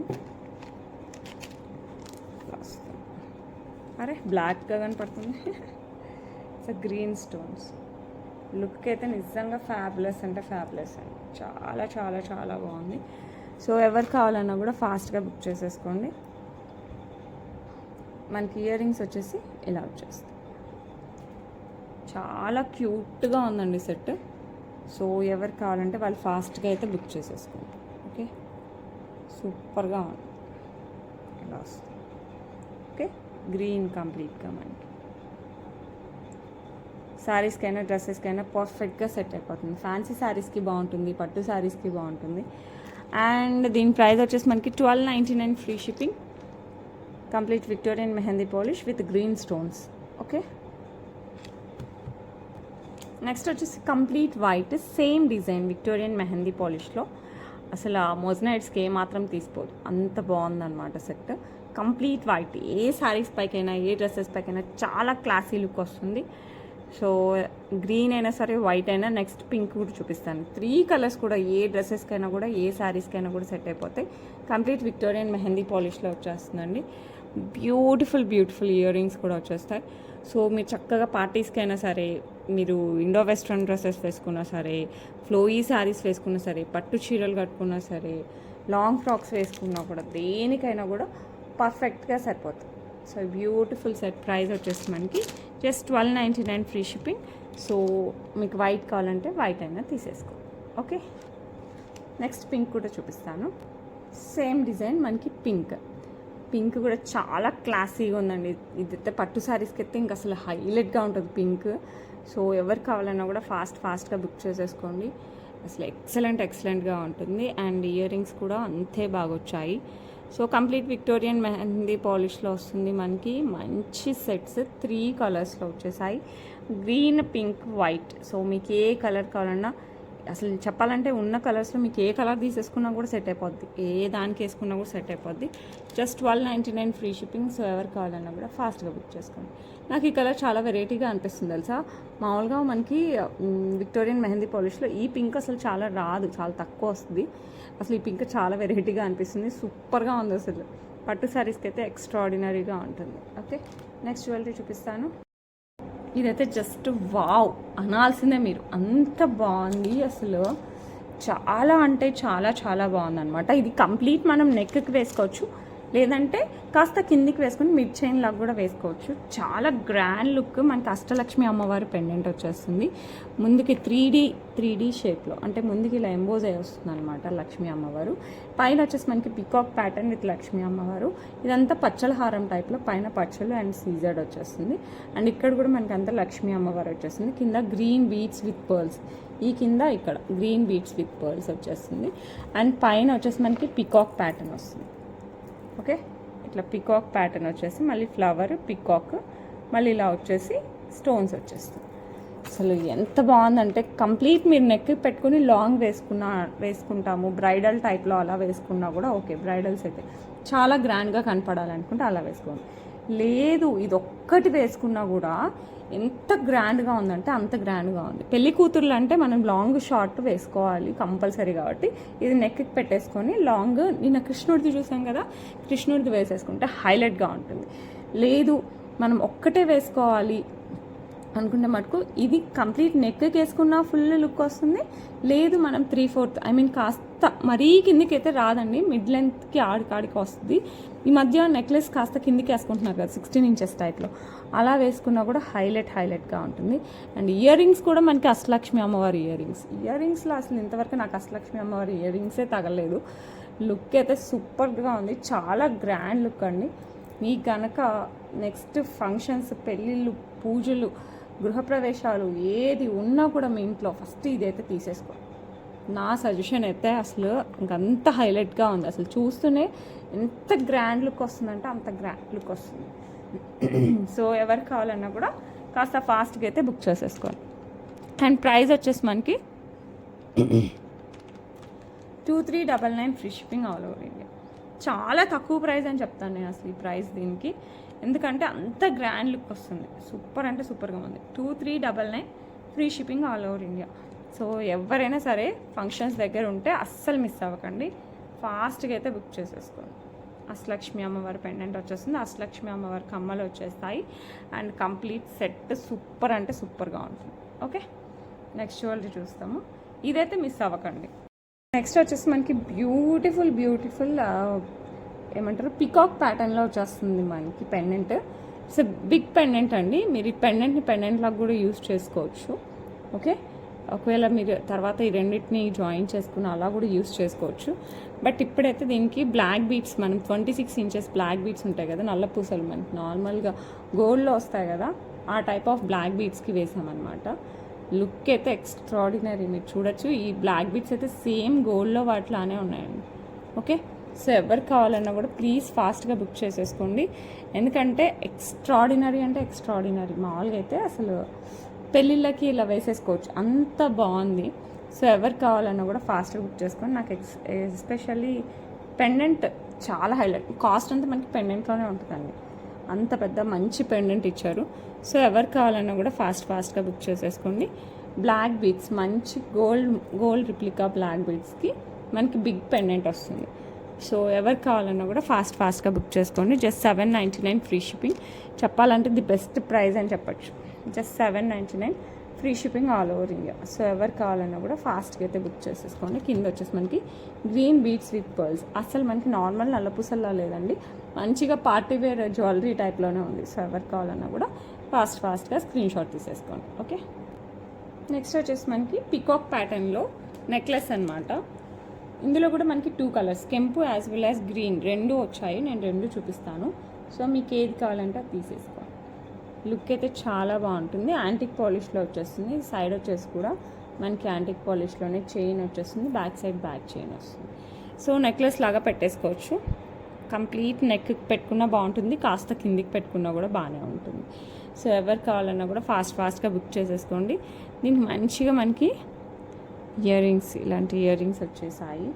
అరే బ్లాక్గా కనపడుతుంది. సో గ్రీన్ స్టోన్స్ లుక్ అయితే నిజంగా ఫ్యాబులస్ అంటే ఫ్యాబులస్ అండి. చాలా చాలా చాలా బాగుంది. సో ఎవరు కావాలన్నా కూడా ఫాస్ట్గా బుక్ చేసేసుకోండి. మనకి ఇయర్ రింగ్స్ వచ్చేసి ఇలా వచ్చేస్తాయి. చాలా క్యూట్గా ఉందండి సెట్. సో ఎవరు కావాలంటే వాళ్ళు ఫాస్ట్గా అయితే బుక్ చేసేసుకోండి. ఓకే, సూపర్గా ఉంది. ఇలా వస్తుంది. ఓకే, గ్రీన్ కంప్లీట్గా మనకి శారీస్కైనా డ్రెస్సెస్కైనా పర్ఫెక్ట్గా సెట్ అయిపోతుంది. ఫ్యాన్సీ శారీస్కి బాగుంటుంది, పట్టు శారీస్కి బాగుంటుంది. అండ్ దీని ప్రైస్ వచ్చేసి మనకి 1299 free shipping. Complete Victorian mehndi polish with green stones. Okay, next వచ్చేసి complete white same design Victorian mehndi పాలిష్లో. అసలు ఆ మోజనైట్స్కి ఏమాత్రం తీసిపోదు, అంత బాగుందన్నమాట సెట్. కంప్లీట్ వైట్, ఏ శారీస్ పైకైనా ఏ డ్రెస్సెస్ పైకైనా చాలా క్లాసీ లుక్ వస్తుంది. సో గ్రీన్ అయినా సరే, వైట్ అయినా, నెక్స్ట్ పింక్ కూడా చూపిస్తాను. 3 కలర్స్ కూడా ఏ డ్రెస్సెస్కైనా కూడా ఏ శారీస్కైనా కూడా సెట్ అయిపోతాయి. కంప్లీట్ విక్టోరియన్ మెహందీ పాలిష్లో వచ్చేస్తుందండి. బ్యూటిఫుల్ ఇయర్ రింగ్స్ కూడా వచ్చేస్తాయి. సో మీరు చక్కగా పార్టీస్కైనా సరే, మీరు ఇండో వెస్ట్రన్ డ్రెస్సెస్ వేసుకున్నా సరే, ఫ్లోయీ శారీస్ వేసుకున్నా సరే, పట్టు చీరలు కట్టుకున్నా సరే, లాంగ్ ఫ్రాక్స్ వేసుకున్నా కూడా, దేనికైనా కూడా పర్ఫెక్ట్గా సరిపోతుంది. సో బ్యూటిఫుల్ సెట్ ప్రైస్ వచ్చేసి మనకి జస్ట్ 1299 ఫ్రీ షిప్పింగ్. సో మీకు వైట్ కావాలంటే వైట్ అయినా తీసేసుకో. ఓకే, నెక్స్ట్ పింక్ కూడా చూపిస్తాను. సేమ్ డిజైన్ మనకి పింక్ కూడా చాలా క్లాసీగా ఉందండి. ఇదైతే పట్టు శారీస్కి అయితే ఇంకా అసలు హైలైట్గా ఉంటుంది పింక్. సో ఎవరు కావాలన్నా కూడా ఫాస్ట్గా బుక్ చేసేసుకోండి. అసలు ఎక్సలెంట్గా ఉంటుంది. అండ్ ఇయర్ రింగ్స్ కూడా అంతే బాగా వచ్చాయి. సో కంప్లీట్ విక్టోరియన్ మెహందీ పాలిష్లో వస్తుంది మనకి. మంచి సెట్స్ 3 కలర్స్లో వచ్చేసాయి, గ్రీన్, పింక్, వైట్. సో మీకు ఏ కలర్ కావాలన్నా, అసలు చెప్పాలంటే ఉన్న కలర్స్లో మీకు ఏ కలర్ తీసేసుకున్నా కూడా సెట్ అయిపోద్ది, ఏ దానికి వేసుకున్నా కూడా సెట్ అయిపోద్ది. Just 1299 free shipping. సో ఎవరు కావాలన్నా కూడా ఫాస్ట్గా బుక్ చేసుకోండి. నాకు ఈ కలర్ చాలా వెరైటీగా అనిపిస్తుంది తెలుసా. మామూలుగా మనకి విక్టోరియన్ మెహందీ పాలిష్లో ఈ పింక్ అసలు చాలా రాదు, చాలా తక్కువ వస్తుంది. అసలు ఈ పింక్ చాలా వెరైటీగా అనిపిస్తుంది, సూపర్గా ఉంది. అసలు పట్టు శారీస్కి అయితే ఎక్స్ట్రాడినరీగా ఉంటుంది. ఓకే, నెక్స్ట్ జ్యువెలరీ చూపిస్తాను. ఇదైతే జస్ట్ వావ్ అనాల్సిందే మీరు, అంత బాగుంది అసలు. చాలా అంటే చాలా చాలా బాగుందన్నమాట. ఇది కంప్లీట్ మనం నెక్కి వేసుకోవచ్చు, లేదంటే కాస్త కిందికి వేసుకొని మిడ్ చైన్ లాగా కూడా వేసుకోవచ్చు. చాలా గ్రాండ్ లుక్. మనకి అష్టలక్ష్మి అమ్మవారి పెండెంట్ వచ్చేస్తుంది. ముందుకి 3D షేప్లో, అంటే ముందుకి ఇలా ఎంబోజ్ అయ్యి వస్తుంది అనమాట లక్ష్మీ అమ్మవారు. పైన వచ్చేసి మనకి పికాక్ ప్యాటర్న్ విత్ లక్ష్మీ అమ్మవారు. ఇదంతా పచ్చల హారం టైప్లో, పైన పచ్చలు అండ్ సీజర్డ్ వచ్చేస్తుంది. అండ్ ఇక్కడ కూడా మనకి అంతా లక్ష్మీ అమ్మవారు వచ్చేస్తుంది. కింద గ్రీన్ బీడ్స్ విత్ పర్ల్స్, ఈ కింద ఇక్కడ గ్రీన్ బీడ్స్ విత్ పర్ల్స్ వచ్చేస్తుంది. అండ్ పైన వచ్చేసి మనకి పికాక్ ప్యాటర్న్ వస్తుంది. ఓకే, ఇట్లా పికాక్ ప్యాటర్న్ వచ్చేసి మళ్ళీ ఫ్లవర్, పికాక్, మళ్ళీ ఇలా వచ్చేసి స్టోన్స్ వచ్చేస్తుంది. అసలు ఎంత బాగుందంటే కంప్లీట్ మీరు నెక్ పెట్టుకుని లాంగ్ వేసుకుంటాము బ్రైడల్ టైప్లో అలా వేసుకున్నా కూడా ఓకే. బ్రైడల్స్ అయితే చాలా గ్రాండ్గా కనపడాలనుకుంటే అలా వేసుకోండి. లేదు ఇది ఒక్కటి వేసుకున్నా కూడా ఎంత గ్రాండ్గా ఉందంటే అంత గ్రాండ్గా ఉంది. పెళ్లి కూతుర్లు అంటే మనం లాంగ్ షార్ట్ వేసుకోవాలి కంపల్సరీ, కాబట్టి ఇది నెక్కి పెట్టేసుకొని లాంగ్ నిన్న కృష్ణుడిది చూసాం కదా, కృష్ణుడిది వేసేసుకుంటే హైలైట్గా ఉంటుంది. లేదు మనం ఒక్కటే వేసుకోవాలి అనుకుంటే మటుకు ఇది కంప్లీట్ నెక్కి వేసుకున్న ఫుల్ లుక్ వస్తుంది. లేదు మనం 3/4 కాస్త మరీ కిందికి అయితే రాదండి, మిడ్ లెంత్కి ఆడికి వస్తుంది. ఈ మధ్య నెక్లెస్ కాస్త కిందికి వేసుకుంటున్నారు కదా 16 ఇంచెస్ టైప్లో, అలా వేసుకున్నా కూడా హైలైట్గా ఉంటుంది. అండ్ ఇయర్ రింగ్స్ కూడా మనకి అష్టలక్ష్మి అమ్మవారి ఇయర్ రింగ్స్లో అసలు ఇంతవరకు నాకు అష్టలక్ష్మి అమ్మవారి ఇయర్ రింగ్సే తగలేదు. లుక్ అయితే సూపర్గా ఉంది, చాలా గ్రాండ్ లుక్ అండి. మీకు కనుక నెక్స్ట్ ఫంక్షన్స్, పెళ్ళిళ్ళు, పూజలు, గృహప్రవేశాలు ఏది ఉన్నా కూడా మీ ఇంట్లో ఫస్ట్ ఇదైతే తీసేసుకో. నా సజెషన్ అయితే అసలు ఇంకంత హైలైట్గా ఉంది. అసలు చూస్తూనే ఎంత గ్రాండ్ లుక్ వస్తుందంటే అంత గ్రాండ్ లుక్ వస్తుంది. సో ఎవరు కావాలన్నా కూడా కాస్త ఫాస్ట్గా అయితే బుక్ చేసేసుకోండి. అండ్ ప్రైస్ వచ్చేసి మనకి 2399 free shipping all over India. చాలా తక్కువ ప్రైస్ అని చెప్తాను నేను అసలు ఈ ప్రైస్ దీనికి, ఎందుకంటే అంత గ్రాండ్ లుక్ వస్తుంది. సూపర్ అంటే సూపర్గా ఉంది. 2399 free shipping all over India. So ఎవరైనా సరే ఫంక్షన్స్ దగ్గర ఉంటే అస్సలు మిస్ అవ్వకండి, ఫాస్ట్గా అయితే బుక్ చేసేసుకోండి. అష్టలక్ష్మి అమ్మవారి పెండెంట్ వచ్చేస్తుంది, అష్టలక్ష్మి అమ్మవారి కమ్మలు వచ్చేస్తాయి. అండ్ కంప్లీట్ సెట్ సూపర్ అంటే సూపర్గా ఉంటుంది. ఓకే, నెక్స్ట్ జ్యువెలరీ చూస్తాము. ఇదైతే మిస్ అవ్వకండి. నెక్స్ట్ వచ్చేసి మనకి బ్యూటిఫుల్ ఏమంటారు పికాక్ ప్యాటర్న్లో వచ్చేస్తుంది మనకి పెండెంట్. ఇట్స్ బిగ్ పెండెంట్ అండి. మీరు ఈ పెండెంట్ లాగా కూడా యూజ్ చేసుకోవచ్చు. ఓకే, ఒకవేళ మీరు తర్వాత ఈ రెండింటిని జాయిన్ చేసుకుని అలా కూడా యూజ్ చేసుకోవచ్చు. బట్ ఇప్పుడైతే దీనికి బ్లాక్ బీడ్స్, మనం 26 ఇంచెస్ బ్లాక్ బీడ్స్ ఉంటాయి కదా, నల్ల పూసలు మనకి నార్మల్గా గోల్డ్లో వస్తాయి కదా, ఆ టైప్ ఆఫ్ బ్లాక్ బీడ్స్కి వేసామన్నమాట. లుక్ అయితే ఎక్స్ట్రాడినరీ, మీరు చూడొచ్చు. ఈ బ్లాక్ బీడ్స్ అయితే సేమ్ గోల్డ్లో వాటిలానే ఉన్నాయండి. ఓకే, సో ఎవరు కావాలన్నా కూడా ప్లీజ్ ఫాస్ట్గా బుక్ చేసేసుకోండి, ఎందుకంటే ఎక్స్ట్రాడినరీ అంటే ఎక్స్ట్రాడినరీ. మామూలుగా అయితే అసలు పెళ్ళిళ్ళకి ఇలా వేసేసుకోవచ్చు, అంత బాగుంది. సో ఎవరు కావాలన్నా కూడా ఫాస్ట్గా బుక్ చేసుకోండి. నాకు ఎస్పెషల్లీ పెండెంట్ చాలా హైలైట్. కాస్ట్ అంతా మనకి పెండెంట్లోనే ఉంటుందండి, అంత పెద్ద మంచి పెండెంట్ ఇచ్చారు. సో ఎవరు కావాలన్నా కూడా ఫాస్ట్గా బుక్ చేసేసుకోండి. బ్లాక్ బీడ్స్, మంచి గోల్డ్ రిప్లికా బ్లాక్ బీడ్స్కి మనకి బిగ్ పెండెంట్ వస్తుంది. సో ఎవరు కావాలన్నా కూడా ఫాస్ట్గా బుక్ చేసుకోండి. Just 799 free shipping. చెప్పాలంటే ది బెస్ట్ ప్రైస్ అని చెప్పచ్చు. Just 799 free shipping all over India. So ఎవరు కావాలన్నా కూడా ఫాస్ట్గా అయితే బుక్ చేసేసుకోండి. కింద వచ్చేసి మనకి గ్రీన్ బీడ్స్ విత్ పర్ల్స్, అసలు మనకి నార్మల్ నల్లపూసల్లా లేదండి, మంచిగా పార్టీ వేర్ జ్యువెలరీ టైప్లోనే ఉంది. సో ఎవరు కావాలన్నా కూడా ఫాస్ట్గా స్క్రీన్ షాట్ తీసేసుకోండి. ఓకే, నెక్స్ట్ వచ్చేసి మనకి పికాక్ ప్యాటర్న్లో నెక్లెస్ అనమాట. ఇందులో కూడా మనకి 2 కలర్స్, కెంపు యాజ్ వెల్ యాజ్ గ్రీన్, రెండు వచ్చాయి. నేను రెండు చూపిస్తాను. సో మీకు ఏది కావాలంటే అది తీసేసుకోండి. లుక్ అయితే చాలా బాగుంటుంది. యాంటిక్ పాలిష్లో వచ్చేస్తుంది. సైడ్ వచ్చేసి కూడా మనకి యాంటిక్ పాలిష్లోనే చైన్ వచ్చేస్తుంది, బ్యాక్ చైన్ వస్తుంది. సో నెక్లెస్ లాగా పెట్టేసుకోవచ్చు. కంప్లీట్ నెక్ పెట్టుకున్నా బాగుంటుంది, కాస్త కిందికి పెట్టుకున్నా కూడా బాగానే ఉంటుంది. సో ఎవరు కావాలన్నా కూడా ఫాస్ట్గా బుక్ చేసేసుకోండి. దీనికి మంచిగా మనకి ఇయర్ రింగ్స్, ఇలాంటి ఇయర్ రింగ్స్ వచ్చేసాయి.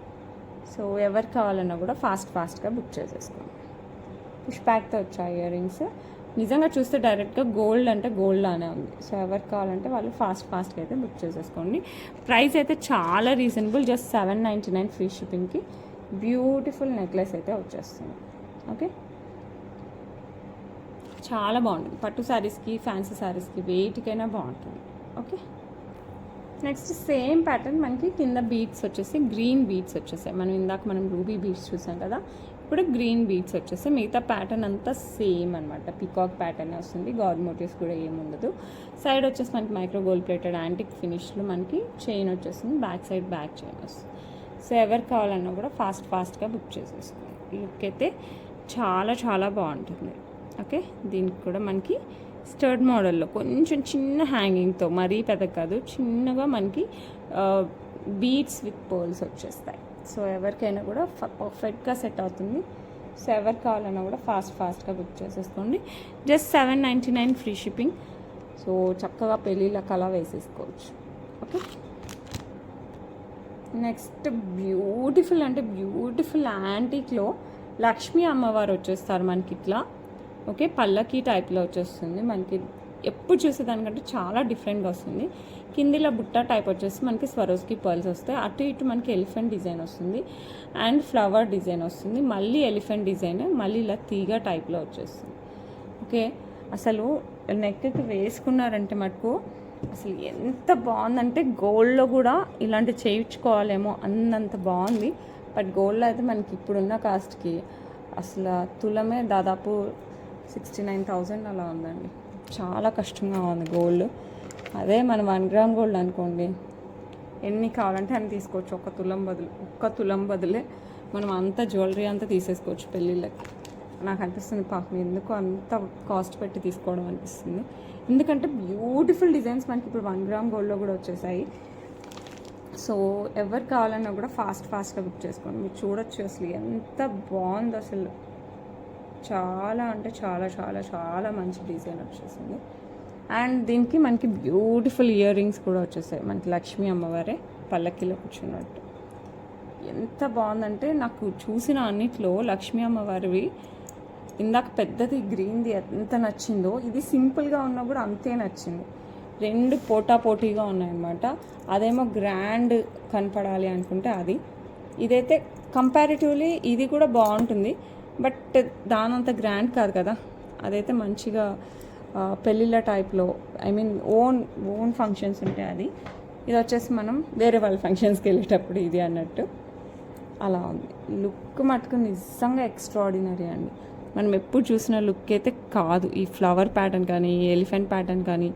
సో ఎవరు కావాలన్నా కూడా ఫాస్ట్గా బుక్ చేసేసుకోండి. పుష్ బ్యాక్తో వచ్చాయి ఇయర్ రింగ్స్. నిజంగా చూస్తే డైరెక్ట్గా గోల్డ్ అంటే గోల్డ్ లానే ఉంది. సో ఎవరు కావాలంటే వాళ్ళు ఫాస్ట్గా అయితే బుక్ చేసేసుకోండి. ప్రైస్ అయితే చాలా రీజనబుల్, జస్ట్ 799 ఫ్రీ షిప్పింగ్కి బ్యూటిఫుల్ నెక్లెస్ అయితే వచ్చేస్తుంది. ఓకే, చాలా బాగుంటుంది. పట్టు శారీస్కి, ఫ్యాన్సీ శారీస్కి, వేటికైనా బాగుంటుంది. ఓకే, నెక్స్ట్ సేమ్ ప్యాటర్న్ మనకి కింద బీడ్స్ వచ్చేసి గ్రీన్ బీడ్స్ వచ్చేసాయి. మనం రూబీ బీడ్స్ చూసాం కదా, ఇప్పుడు గ్రీన్ బీడ్స్ వచ్చేసి మిగతా ప్యాటర్న్ అంతా సేమ్ అనమాట. పికాక్ ప్యాటర్న్ వస్తుంది, గాడ్ మోటివ్స్ కూడా ఏముండదు. సైడ్ వచ్చేసి మనకి మైక్రో గోల్డ్ ప్లేటెడ్ యాంటిక్ ఫినిష్లో మనకి చైన్ వచ్చేస్తుంది, బ్యాక్ చైన్ వస్తుంది. సో ఎవరు కావాలన్నా కూడా ఫాస్ట్గా బుక్ చేసేసుకోండి. లుక్ అయితే చాలా బాగుంటుంది. ఓకే, దీనికి కూడా మనకి స్టర్డ్ మోడల్లో కొంచెం చిన్న హ్యాంగింగ్తో, మరీ పెద్ద కాదు, చిన్నగా మనకి బీడ్స్ విత్ పర్ల్స్ వచ్చేస్తాయి. సో ఎవరికైనా కూడా పర్ఫెక్ట్గా సెట్ అవుతుంది. సో ఎవరు కావాలన్నా కూడా ఫాస్ట్గా బుక్ చేసేసుకోండి. Just 799 free shipping. సో చక్కగా పెళ్ళిళ్ళకి అలా వేసేసుకోవచ్చు. ఓకే, నెక్స్ట్ బ్యూటిఫుల్ అంటే బ్యూటిఫుల్ యాంటీక్లో లక్ష్మీ అమ్మవారు వచ్చేస్తారు మనకి ఇట్లా. ఓకే, పల్లకి టైప్లో వచ్చేస్తుంది మనకి. ఎప్పుడు చూసేదానికంటే చాలా డిఫరెంట్గా వస్తుంది. కిందిలో బుట్ట టైప్ వచ్చేసి మనకి స్వరోస్కి పర్ల్స్ వస్తాయి. అటు ఇటు మనకి ఎలిఫెంట్ డిజైన్ వస్తుంది అండ్ ఫ్లవర్ డిజైన్ వస్తుంది. మళ్ళీ ఎలిఫెంట్ డిజైన్, మళ్ళీ ఇలా తీగ టైప్లో వచ్చేస్తుంది. ఓకే, అసలు నెక్కి వేసుకున్నారంటే మటుకు అసలు ఎంత బాగుందంటే గోల్డ్లో కూడా ఇలాంటి చేయించుకోవాలేమో అన్నంత బాగుంది. బట్ గోల్డ్లో అయితే మనకి ఇప్పుడున్న కాస్ట్కి అసలు తులమే దాదాపు 69,000 అలా ఉందండి. చాలా కష్టంగా ఉంది గోల్డ్. అదే మనం 1 గ్రామ్ గోల్డ్ అనుకోండి, ఎన్ని కావాలంటే అన్ని తీసుకోవచ్చు. ఒక్క తులం బదులే మనం అంత జ్యువెలరీ అంతా తీసేసుకోవచ్చు పెళ్ళిళ్ళకి. నాకు అనిపిస్తుంది పాపం ఎందుకు అంత కాస్ట్ పెట్టి తీసుకోవడం అనిపిస్తుంది. ఎందుకంటే బ్యూటిఫుల్ డిజైన్స్ మనకి ఇప్పుడు 1 గ్రామ్ గోల్డ్లో కూడా వచ్చేసాయి. సో ఎవరు కావాలన్నా కూడా ఫాస్ట్గా బుక్ చేసుకోండి. మీరు చూడొచ్చు అసలు ఎంత బాగుంది. అసలు చాలా అంటే చాలా చాలా చాలా మంచి డిజైన్ వచ్చేసింది. అండ్ దీనికి మనకి బ్యూటిఫుల్ ఇయర్ రింగ్స్ కూడా వచ్చేసాయి. మనకి లక్ష్మీ అమ్మవారే పల్లకిలో కూర్చున్నట్టు ఎంత బాగుందంటే, నాకు చూసిన అన్నిట్లో లక్ష్మీ అమ్మవారివి ఇందాక పెద్దది గ్రీన్ది ఎంత నచ్చిందో, ఇది సింపుల్గా ఉన్నా కూడా అంతే నచ్చింది. 2 పోటాపోటీగా ఉన్నాయన్నమాట. అదేమో గ్రాండ్ కనపడాలి అనుకుంటే అది, ఇదైతే కంపారిటివ్లీ ఇది కూడా బాగుంటుంది బట్ దానంత గ్రాండ్ కాదు కదా. అదైతే మంచిగా పెళ్ళిళ్ళ టైప్లో, ఐ మీన్ ఓన్ ఫంక్షన్స్ ఉంటాయి అది. ఇది వచ్చేసి మనం వేరే వాళ్ళ ఫంక్షన్స్కి వెళ్ళేటప్పుడు ఇది అన్నట్టు అలా ఉంది. లుక్ మటుకు నిజంగా ఎక్స్ట్రాడినరీ అండి. మనం ఎప్పుడు చూసిన లుక్ అయితే కాదు. ఈ ఫ్లవర్ ప్యాటర్న్ కానీ, ఎలిఫెంట్ ప్యాటర్న్ కానీ,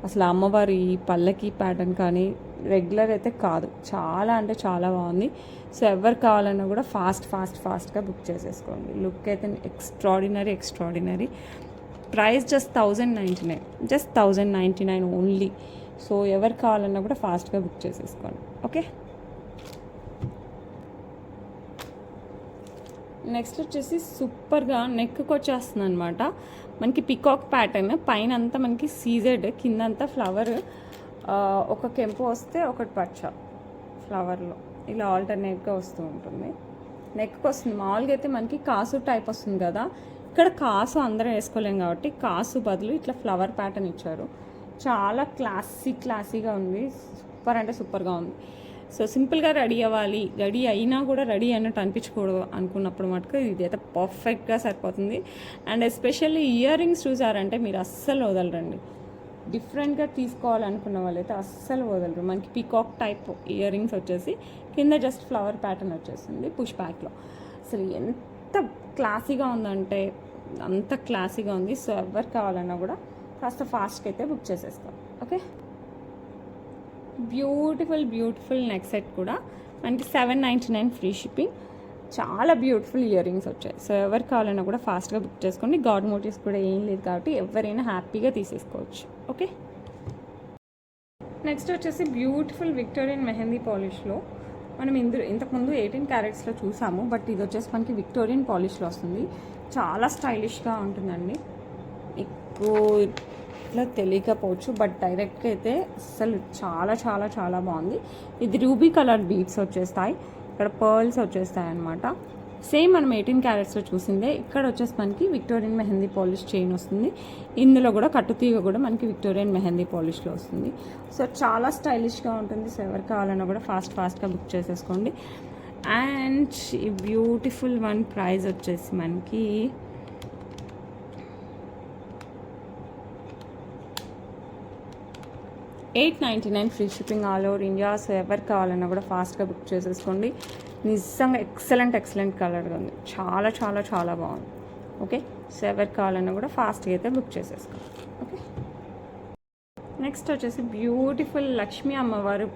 అసలు అమ్మవారి పల్లకి ప్యాటర్న్ కానీ రెగ్యులర్ అయితే కాదు. చాలా అంటే చాలా బాగుంది. సో ఎవరు కావాలన్నా కూడా ఫాస్ట్గా బుక్ చేసేసుకోండి. లుక్ అయితే extraordinary. Price just 1099 only. So ఎవరు కావాలన్నా కూడా ఫాస్ట్గా బుక్ చేసేసుకోండి. ఓకే, నెక్స్ట్ వచ్చేసి సూపర్గా నెక్కి వచ్చేస్తుంది అనమాట. మనకి పికాక్ ప్యాటర్న్, పైన అంతా మనకి సీజెడ్, కిందంతా ఫ్లవర్, ఒక కెంపు వస్తే ఒకటి పచ్చ ఫ్లవర్లో ఇలా ఆల్టర్నేట్గా వస్తూ ఉంటుంది. నెక్కి వస్తుంది. మామూలుగా అయితే మనకి కాసు టైప్ వస్తుంది కదా, ఇక్కడ కాసు అందరం వేసుకోలేం కాబట్టి కాసు బదులు ఇట్లా ఫ్లవర్ ప్యాటర్న్ ఇచ్చారు. చాలా క్లాసీగా ఉంది. సూపర్ అంటే సూపర్గా ఉంది. సో సింపుల్గా రెడీ అయినా కూడా రెడీ అయినట్టు అనిపించకూడదు అనుకున్నప్పుడు మటుకు ఇది అయితే పర్ఫెక్ట్గా సరిపోతుంది. అండ్ ఎస్పెషల్లీ ఇయర్ రింగ్స్ చూసారంటే మీరు అస్సలు వదలరండి. డిఫరెంట్గా తీసుకోవాలనుకున్న వాళ్ళైతే అస్సలు వదలరు. మనకి పీకాక్ టైప్ ఇయర్ రింగ్స్ వచ్చేసి కింద జస్ట్ ఫ్లవర్ ప్యాటర్న్ వచ్చేసింది పుష్ బ్యాక్లో. అసలు ఎంత క్లాసీగా ఉందంటే అంత క్లాసీగా ఉంది. సో ఎవరు కావాలన్నా కూడా కాస్త ఫాస్ట్గా అయితే బుక్ చేసేస్తాం. ఓకే, బ్యూటిఫుల్ నెక్ సెట్ కూడా మనకి 799 ఫ్రీ షిప్పింగ్. చాలా బ్యూటిఫుల్ ఇయర్ రింగ్స్ వచ్చాయి. సో ఎవరు కావాలన్నా కూడా ఫాస్ట్గా బుక్ చేసుకోండి. గాడ్ మోటివ్స్ కూడా ఏం లేదు కాబట్టి ఎవరైనా హ్యాపీగా తీసేసుకోవచ్చు. ఓకే, నెక్స్ట్ వచ్చేసి బ్యూటిఫుల్ విక్టోరియన్ మెహందీ పాలిష్లో మనం ఇంతకుముందు 18 క్యారెట్స్లో చూసాము. బట్ ఇది వచ్చేసి మనకి విక్టోరియన్ పాలిష్లో వస్తుంది. చాలా స్టైలిష్గా ఉంటుందండి. ఎక్కువ ఇట్లా తెలియకపోవచ్చు బట్ డైరెక్ట్గా అయితే అసలు చాలా చాలా చాలా బాగుంది. ఇది రూబీ కలర్ బీడ్స్ వచ్చేస్తాయి, ఇక్కడ పర్ల్స్ వచ్చేస్తాయి అనమాట. సేమ్ మనం 18 క్యారెట్స్లో చూసిందే. ఇక్కడ వచ్చేసి మనకి విక్టోరియన్ మెహందీ పాలిష్ చైన్ వస్తుంది. ఇందులో కూడా కట్టుతీగ కూడా మనకి విక్టోరియన్ మెహందీ పాలిష్లో వస్తుంది. సో చాలా స్టైలిష్గా ఉంటుంది. సో ఎవరు కావాలన్నా కూడా ఫాస్ట్గా బుక్ చేసేసుకోండి. అండ్ ఈ బ్యూటిఫుల్ వన్ ప్రైస్ వచ్చేసి మనకి 899 free shipping all over India. So ఎవరు కావాలన్నా కూడా ఫాస్ట్గా బుక్ చేసేసుకోండి. నిజంగా ఎక్సలెంట్ కలర్గా ఉంది. చాలా చాలా చాలా బాగుంది. ఓకే, సో ఎవరు కావాలన్నా కూడా ఫాస్ట్గా అయితే బుక్ చేసేసుకోండి. ఓకే, నెక్స్ట్ వచ్చేసి బ్యూటిఫుల్ లక్ష్మీ అమ్మవారు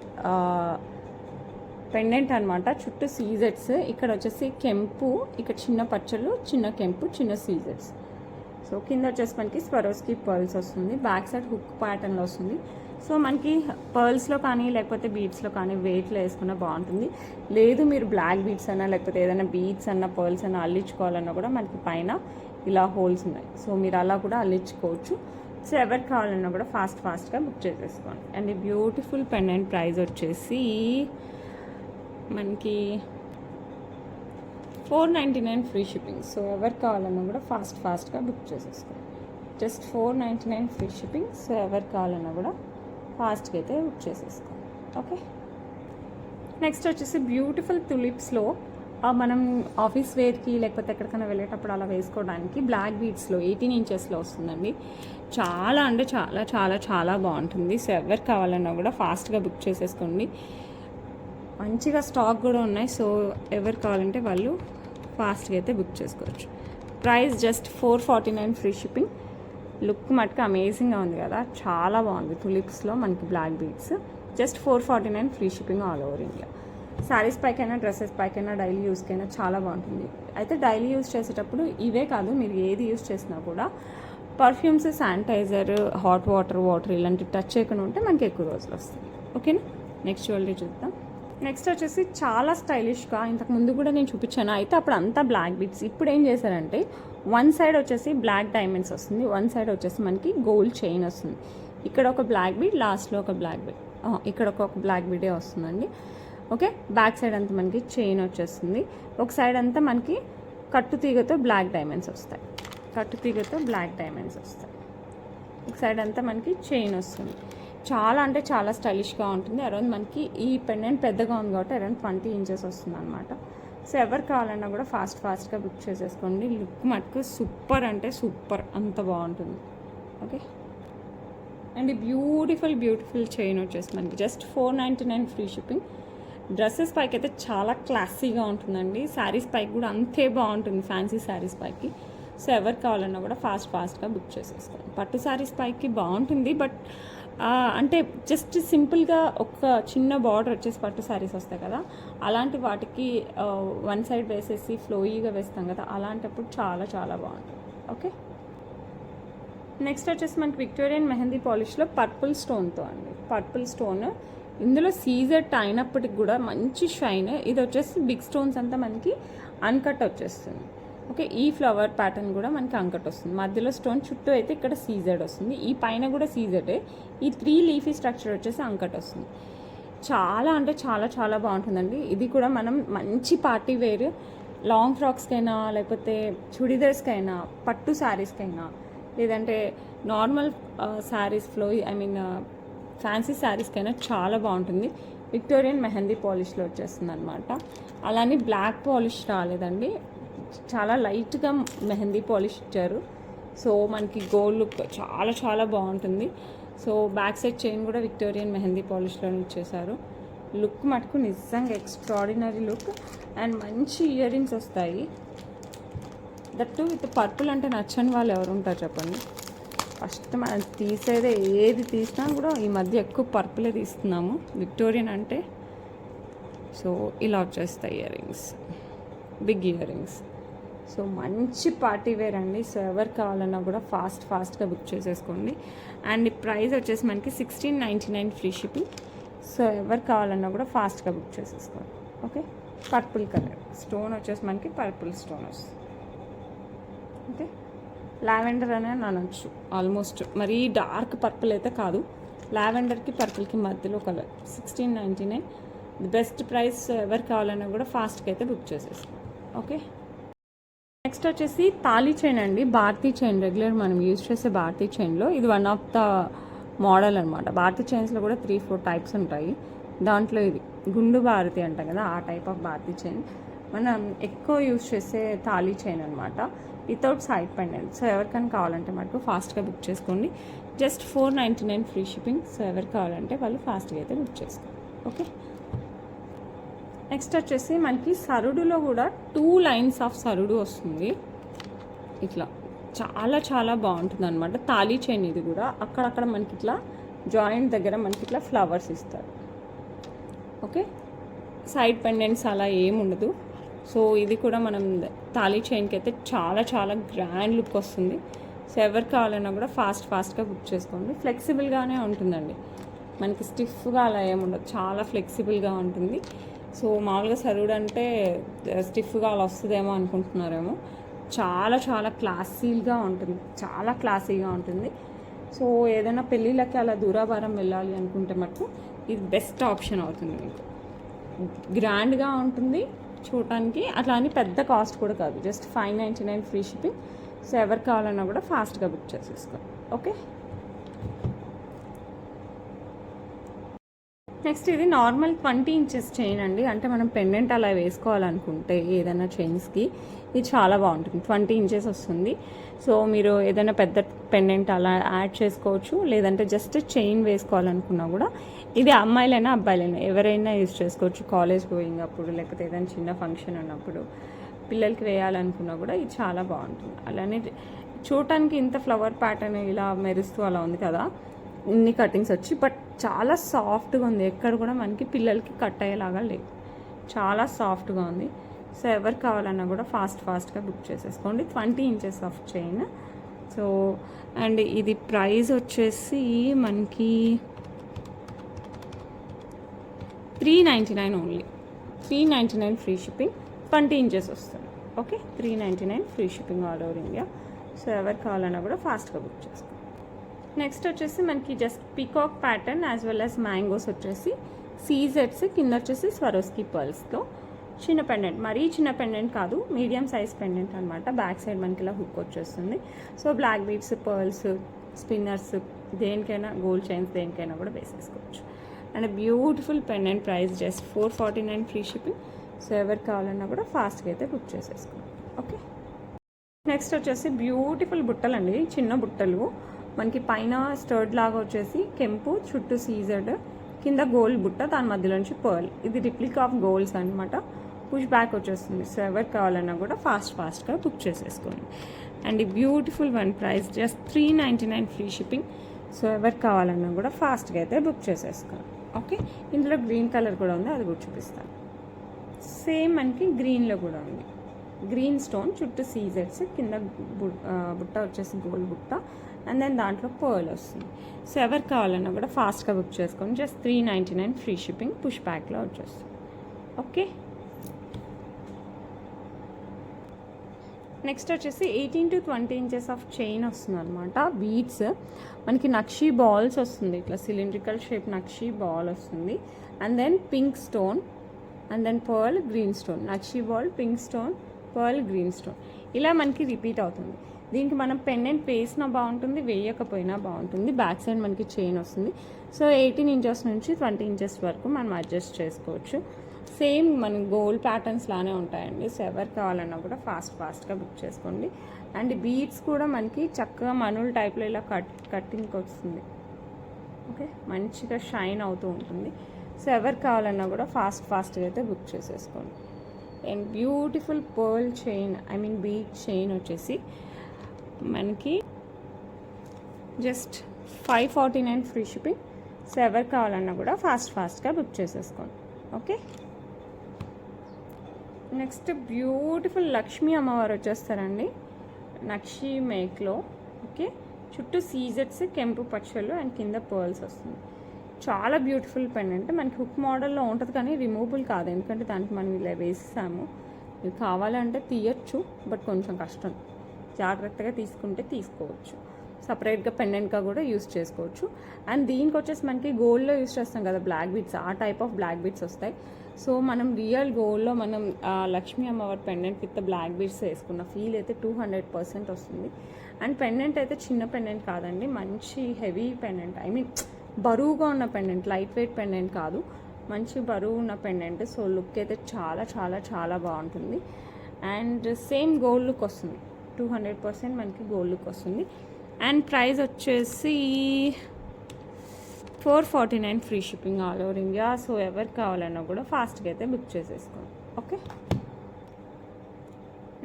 పెండెంట్ అనమాట. చుట్టూ సీజెట్స్, ఇక్కడ వచ్చేసి కెంపు, ఇక్కడ చిన్న పచ్చళ్ళు, చిన్న కెంపు, చిన్న సీజెట్స్. సో కింద వచ్చేసి మనకి స్వరోస్కి పర్ల్స్ వస్తుంది. బ్యాక్ సైడ్ హుక్ ప్యాటర్న్లో వస్తుంది. సో మనకి పర్ల్స్లో కానీ లేకపోతే బీడ్స్లో కానీ వెయిట్లో వేసుకున్నా బాగుంటుంది. లేదు మీరు బ్లాక్ బీడ్స్ అన్నా లేకపోతే ఏదైనా బీడ్స్ అన్నా పర్ల్స్ అన్నా అల్లించుకోవాలన్నా కూడా మనకి పైన ఇలా హోల్స్ ఉన్నాయి. సో మీరు అలా కూడా అల్లించుకోవచ్చు. సో ఎవరికి కావాలన్నా కూడా ఫాస్ట్గా బుక్ చేసేసుకోండి. అండ్ ఈ బ్యూటిఫుల్ పెండెంట్ ప్రైస్ వచ్చేసి మనకి 499 ఫ్రీ షిప్పింగ్. సో ఎవరికి కావాలన్నా కూడా ఫాస్ట్గా బుక్ చేసేసుకోండి. Just 499 free shipping. సో ఎవరికి కావాలన్నా కూడా ఫాస్ట్గా అయితే బుక్ చేసేసుకోండి. ఓకే, నెక్స్ట్ వచ్చేసి బ్యూటిఫుల్ తులిప్స్లో మనం ఆఫీస్ వేర్కి లేకపోతే ఎక్కడికైనా వెళ్ళేటప్పుడు అలా వేసుకోవడానికి బ్లాక్ బీడ్స్లో 18 ఇంచెస్లో వస్తుందండి. చాలా అంటే చాలా చాలా చాలా బాగుంటుంది. సో ఎవరికి కావాలన్నా కూడా ఫాస్ట్గా బుక్ చేసేసుకోండి. మంచిగా స్టాక్ కూడా ఉన్నాయి. సో ఎవరు కావాలంటే వాళ్ళు ఫాస్ట్గా అయితే బుక్ చేసుకోవచ్చు. Price just 449 free shipping. Look మటుకు అమేజింగ్గా ఉంది కదా, చాలా బాగుంది. తులిప్స్లో మనకి black beads just 449 free shipping all over India. Saris పైకైనా డ్రెస్సెస్ పైకైనా డైలీ యూస్కైనా చాలా బాగుంటుంది. అయితే డైలీ యూస్ చేసేటప్పుడు ఇవే కాదు, మీరు ఏది యూస్ చేసినా కూడా పర్ఫ్యూమ్స్, శానిటైజర్, హాట్ వాటర్ ఇలాంటివి టచ్ చేయకుండా ఉంటే మనకి ఎక్కువ రోజులు వస్తుంది. ఓకేనా, నెక్స్ట్ జ్యువెలరీ చూద్దాం. నెక్స్ట్ వచ్చేసి చాలా స్టైలిష్గా, ఇంతకు ముందు కూడా నేను చూపించాను. అయితే అప్పుడు అంతా బ్లాక్ బీడ్స్. ఇప్పుడు ఏం చేశారంటే వన్ సైడ్ వచ్చేసి బ్లాక్ డైమండ్స్ వస్తుంది, వన్ సైడ్ వచ్చేసి మనకి గోల్డ్ చైన్ వస్తుంది. ఇక్కడ ఒక బ్లాక్ బీడ్, లాస్ట్లో ఒక బ్లాక్ బీడ్, ఇక్కడ ఒక బ్లాక్ బీడే వస్తుందండి. ఓకే, బ్యాక్ సైడ్ అంతా మనకి చైన్ వచ్చేస్తుంది. ఒక సైడ్ అంతా మనకి కట్టుతీగతో బ్లాక్ డైమండ్స్ వస్తాయి, ఒక సైడ్ అంతా మనకి చైన్ వస్తుంది. చాలా అంటే చాలా స్టైలిష్గా ఉంటుంది. అరౌండ్ మనకి ఈ పెండెంట్ పెద్దగా ఉంది కాబట్టి అరౌండ్ 20 ఇంచెస్ వస్తుంది అనమాట. సో ఎవరు కావాలన్నా కూడా ఫాస్ట్గా బుక్ చేసేసుకోండి. లుక్ మటుకు సూపర్ అంటే సూపర్, అంత బాగుంటుంది. ఓకే, అండ్ ఈ బ్యూటిఫుల్ చైన్ వచ్చేసి మనకి జస్ట్ 499 ఫ్రీ షిప్పింగ్. డ్రెస్సెస్ పైకి అయితే చాలా క్లాసీగా ఉంటుందండి. శారీస్ పైకి కూడా అంతే బాగుంటుంది, ఫ్యాన్సీ శారీస్ పైకి. సో ఎవరికి కావాలన్నా కూడా ఫాస్ట్గా బుక్ చేసేసుకోండి. పట్టు శారీస్ పైకి బాగుంటుంది, బట్ అంటే జస్ట్ సింపుల్గా ఒక చిన్న బార్డర్ వచ్చేసి పట్టు శారీస్ వస్తాయి కదా, అలాంటి వాటికి వన్ సైడ్ వేసేసి ఫ్లోయీగా వేస్తాం కదా, అలాంటప్పుడు చాలా చాలా బాగుంటుంది. ఓకే, నెక్స్ట్ వచ్చేసి మనకి విక్టోరియన్ మెహందీ పాలిష్లో పర్పుల్ స్టోన్తో అండి. పర్పుల్ స్టోన్ ఇందులో సీజెట్ అయినప్పటికి కూడా మంచి షైన్. ఇది వచ్చేసి బిగ్ స్టోన్స్ అంతా మనకి అన్కట్ వచ్చేస్తుంది. ఓకే, ఈ ఫ్లవర్ ప్యాటర్న్ కూడా మనకి అంకట్ వస్తుంది. మధ్యలో స్టోన్, చుట్టూ అయితే ఇక్కడ సీజెడ్ వస్తుంది. ఈ పైన కూడా సీజెడే. ఈ 3 లీఫీ స్ట్రక్చర్ వచ్చేసి అంకట్ వస్తుంది. చాలా అంటే చాలా చాలా బాగుంటుందండి. ఇది కూడా మనం మంచి పార్టీ వేర్, లాంగ్ ఫ్రాక్స్కైనా లేకపోతే చుడిదార్స్కైనా, పట్టు శారీస్కైనా, లేదంటే నార్మల్ శారీస్ ఫ్యాన్సీ శారీస్కైనా చాలా బాగుంటుంది. విక్టోరియన్ మెహందీ పాలిష్లో వచ్చేస్తుంది అనమాట. అలానే బ్లాక్ పాలిష్ రాలేదండి, చాలా లైట్గా మెహందీ పాలిష్ ఇచ్చారు. సో మనకి గోల్డ్ లుక్ చాలా చాలా బాగుంటుంది. సో బ్యాక్ సైడ్ చైన్ కూడా విక్టోరియన్ మెహందీ పాలిష్లోనే ఇచ్చేసారు. లుక్ మటుకు నిజంగా ఎక్స్ట్రాడినరీ లుక్. అండ్ మంచి ఇయర్ రింగ్స్ వస్తాయి. దట్టు విత్ పర్పుల్ అంటే నచ్చని వాళ్ళు ఎవరు ఉంటారు చెప్పండి. ఫస్ట్ మనం తీసేదే, ఏది తీసినా కూడా ఈ మధ్య ఎక్కువ పర్పులే తీస్తున్నాము విక్టోరియన్ అంటే. సో ఇలా వచ్చేస్తాయి ear rings, big ear rings. So మంచి పార్టీ వేర్ అండి. సో ఎవరు కావాలన్నా కూడా ఫాస్ట్గా బుక్ చేసేసుకోండి. అండ్ ఈ ప్రైస్ వచ్చేసి మనకి 1699 ఫ్రీ షిప్పింగ్. సో ఎవరు కావాలన్నా కూడా ఫాస్ట్గా బుక్ చేసేసుకోండి. ఓకే, పర్పుల్ కలర్ స్టోన్ వచ్చేసి మనకి పర్పుల్ స్టోన్ వస్తుంది. ఓకే, లావెండర్ అనే అనొచ్చు, ఆల్మోస్ట్ మరీ డార్క్ పర్పుల్ అయితే కాదు, లావెండర్కి పర్పుల్కి మధ్యలో కలర్. 1699 the best price. ఎవరు కావాలన్నా కూడా ఫాస్ట్గా అయితే బుక్ చేసేసుకోండి. ఓకే, నెక్స్ట్ వచ్చేసి తాళీ చైన్ అండి. భారతీ చైన్, రెగ్యులర్ మనం యూజ్ చేసే భారతీ చైన్లో ఇది వన్ ఆఫ్ ద మోడల్ అనమాట. భారతీ చైన్స్లో కూడా 3-4 టైప్స్ ఉంటాయి. దాంట్లో ఇది గుండు భారతి అంటాం కదా, ఆ టైప్ ఆఫ్ భారతీ చైన్ మనం ఎక్కువ యూజ్ చేసే తాళీ చైన్ అనమాట, వితౌట్ సైడ్ పెండెంట్. సో ఎవరికైనా కావాలంటే మటుకు ఫాస్ట్గా బుక్ చేసుకోండి. Just 499 free shipping. సో ఎవరు కావాలంటే వాళ్ళు ఫాస్ట్గా అయితే బుక్ చేసుకోండి. ఓకే, నెక్స్ట్ వచ్చేసి మనకి సరుడులో కూడా 2 లైన్స్ ఆఫ్ సరుడు వస్తుంది. ఇట్లా చాలా చాలా బాగుంటుంది అనమాట. తాళీ చైన్ ఇది కూడా. అక్కడక్కడ మనకి ఇట్లా జాయింట్ దగ్గర మనకి ఇట్లా ఫ్లవర్స్ ఇస్తారు. ఓకే, సైడ్ పెండెంట్స్ అలా ఏముండదు. సో ఇది కూడా మనం తాళీ చైన్కి అయితే చాలా చాలా గ్రాండ్ లుక్ వస్తుంది. సో ఎవరు కావాలన్నా కూడా ఫాస్ట్గా బుక్ చేసుకోండి. ఫ్లెక్సిబుల్గానే ఉంటుందండి, మనకి స్టిఫ్గా అలా ఏముండదు, చాలా ఫ్లెక్సిబుల్గా ఉంటుంది. సో మామూలుగా సరుడు అంటే స్టిఫ్గా అలా వస్తుందేమో అనుకుంటున్నారేమో, చాలా చాలా క్లాసీగా ఉంటుంది, చాలా క్లాసీగా ఉంటుంది. సో ఏదైనా పెళ్ళిళ్ళకి అలా దూరాభారం వెళ్ళాలి అనుకుంటే మటుకు ఇది బెస్ట్ ఆప్షన్ అవుతుంది. మీకు గ్రాండ్గా ఉంటుంది చూడటానికి, అట్లా అని పెద్ద కాస్ట్ కూడా కాదు, జస్ట్ 599 ఫ్రీ షిప్పింగ్. సో ఎవరు కావాలన్నా కూడా ఫాస్ట్గా బుక్ చేసేసుకో. ఓకే, నెక్స్ట్ ఇది నార్మల్ 20 ఇంచెస్ చైన్ అండి. అంటే మనం పెండెంట్ అలా వేసుకోవాలనుకుంటే ఏదైనా చైన్స్కి ఇది చాలా బాగుంటుంది. 20 ఇంచెస్ వస్తుంది. సో మీరు ఏదైనా పెద్ద పెండెంట్ అలా యాడ్ చేసుకోవచ్చు, లేదంటే జస్ట్ చైన్ వేసుకోవాలనుకున్నా కూడా ఇది అమ్మాయిలైనా అబ్బాయిలైనా ఎవరైనా యూజ్ చేసుకోవచ్చు. కాలేజ్ గోయింగ్ అప్పుడు, లేకపోతే ఏదైనా చిన్న ఫంక్షన్ ఉన్నప్పుడు పిల్లలకి వేయాలనుకున్నా కూడా ఇది చాలా బాగుంటుంది. అలానే చూడటానికి ఇంత ఫ్లవర్ ప్యాటర్న్ ఇలా మెరుస్తూ అలా ఉంది కదా, ఇన్ని కటింగ్స్ వచ్చి, బట్ చాలా సాఫ్ట్గా ఉంది. ఎక్కడ కూడా మనకి పిల్లలకి కట్ అయ్యేలాగా లేదు, చాలా సాఫ్ట్గా ఉంది. సో ఎవరు కావాలన్నా కూడా ఫాస్ట్గా బుక్ చేసేసుకోండి. 20 inches of chain. So and ఇది ప్రైస్ వచ్చేసి మనకి 399 ఓన్లీ. 399 ఫ్రీ షిప్పింగ్, 20 ఇంచెస్ వస్తుంది. Okay, 399 free shipping all over India. So ఎవరు కావాలన్నా కూడా ఫాస్ట్గా బుక్ చేసుకోండి. నెక్స్ట్ వచ్చేసి మనకి just peacock pattern as well as mangoes వచ్చేసి సీజెట్స్, కింద వచ్చేసి స్వరోస్కి పర్ల్స్తో చిన్న పెండెంట్, మరీ చిన్న పెండెంట్ కాదు, మీడియం సైజ్ పెండెంట్ అనమాట. బ్యాక్ సైడ్ మనకి ఇలా హుక్ వచ్చేస్తుంది. So black beads, pearls, spinners, దేనికైనా గోల్డ్ చైన్స్ దేనికైనా కూడా వేసేసుకోవచ్చు. And beautiful pendant, price just 449 free shipping. So ఎవరు కావాలన్నా కూడా ఫాస్ట్గా అయితే బుక్ చేసేసుకోండి. ఓకే, నెక్స్ట్ వచ్చేసి బ్యూటిఫుల్ బుట్టలు అండి, చిన్న బుట్టలు. మనకి పైన స్టర్డ్ లాగా వచ్చేసి కెంపు, చుట్టూ సీజర్డ్, కింద గోల్డ్ బుట్ట, దాని మధ్యలోంచి పర్ల్. ఇది రిప్లిక్ ఆఫ్ గోల్డ్స్ అనమాట. పుష్ బ్యాక్ వచ్చేస్తుంది. సో ఎవరు కావాలన్నా కూడా ఫాస్ట్గా బుక్ చేసేసుకోండి. అండ్ ఈ beautiful one price just 399 free shipping. So ఎవరు కావాలన్నా కూడా ఫాస్ట్గా అయితే బుక్ చేసేసుకోండి. ఓకే, ఇందులో గ్రీన్ కలర్ కూడా ఉంది, అది కూడా చూపిస్తాను. సేమ్ మనకి గ్రీన్లో కూడా ఉంది. గ్రీన్ స్టోన్, చుట్టూ సీజర్స్, కింద బుట్ట వచ్చేసి గోల్డ్ బుట్ట, అండ్ దెన్ దాంట్లో పర్ల్ వస్తుంది. సో ఎవరు కావాలన్నా కూడా ఫాస్ట్గా బుక్ చేసుకోండి. జస్ట్ 399 ఫ్రీ షిప్పింగ్, పుష్ బ్యాక్లో వచ్చేస్తుంది. ఓకే, నెక్స్ట్ వచ్చేసి 18 to 20 ఇంచెస్ ఆఫ్ చైన్ వస్తుంది అనమాట. బీడ్స్ మనకి నక్షీ బాల్స్ వస్తుంది, ఇట్లా సిలిండ్రికల్ షేప్ నక్షీ బాల్ వస్తుంది. And then pink stone, and then pearl, green stone, nakshi ball, pink stone, pearl, green stone, ఇలా మనకి రిపీట్ అవుతుంది. దీనికి మనం పెండెంట్ వేసినా బాగుంటుంది, వేయకపోయినా బాగుంటుంది. బ్యాక్ సైడ్ మనకి చైన్ వస్తుంది. సో 18 ఇంచెస్ నుంచి 20 ఇంచెస్ వరకు మనం అడ్జస్ట్ చేసుకోవచ్చు. సేమ్ మన గోల్డ్ ప్యాటర్న్స్ లానే ఉంటాయండి. సో ఎవరు కావాలన్నా కూడా ఫాస్ట్గా బుక్ చేసుకోండి. అండ్ బీడ్స్ కూడా మనకి చక్కగా మనుల్ టైప్లో ఇలా కట్టింగ్ వస్తుంది. ఓకే, మంచిగా షైన్ అవుతూ ఉంటుంది. సో ఎవరు కావాలన్నా కూడా ఫాస్ట్గా అయితే బుక్ చేసేసుకోండి. And beautiful pearl chain, I mean bead chain వచ్చేసి మనకి జస్ట్ 549 ఫ్రీ షిప్పింగ్. సో ఎవరు కావాలన్నా కూడా ఫాస్ట్గా బుక్ చేసేసుకోండి. ఓకే, నెక్స్ట్ బ్యూటిఫుల్ లక్ష్మీ అమ్మవారు వచ్చేస్తారండి, నక్షి మేక్లో. ఓకే, చుట్టూ సీజెట్స్, కెంపు పచ్చళ్ళు, అండ్ కింద పర్ల్స్ వస్తుంది. చాలా బ్యూటిఫుల్ పెండెంట్. మనకి హుక్ మోడల్లో ఉంటుంది కానీ రిమూవబుల్ కాదు, ఎందుకంటే దానికి మనం ఇలా వేసాము. ఇది కావాలంటే తీయచ్చు, బట్ కొంచెం కష్టం. జాగ్రత్తగా తీసుకుంటే తీసుకోవచ్చు. సపరేట్గా పెండెంట్గా కూడా యూస్ చేసుకోవచ్చు. అండ్ దీనికి వచ్చేసి మనకి గోల్డ్లో యూస్ చేస్తాం కదా బ్లాక్ బీడ్స్, ఆ టైప్ ఆఫ్ బ్లాక్ బీడ్స్ వస్తాయి. సో మనం రియల్ గోల్డ్లో మనం లక్ష్మీ అమ్మవారి పెండెంట్ విత్ బ్లాక్ బీడ్స్ వేసుకున్న ఫీల్ అయితే 200% వస్తుంది. అండ్ పెండెంట్ అయితే చిన్న పెండెంట్ కాదండి, మంచి హెవీ పెండెంట్, ఐ మీన్ బరువుగా ఉన్న పెండెంట్, లైట్ వెయిట్ పెండెంట్ కాదు, మంచి బరువు ఉన్న పెండెంట్. సో లుక్ అయితే చాలా చాలా చాలా బాగుంటుంది. అండ్ సేమ్ గోల్డ్ లుక్ వస్తుంది, 200% మనకి గోల్డ్ లుక్ వస్తుంది. అండ్ ప్రైస్ వచ్చేసి 449 free shipping all over India. So ఎవరు కావాలన్నా కూడా ఫాస్ట్గా అయితే బుక్ చేసేసుకోండి. ఓకే,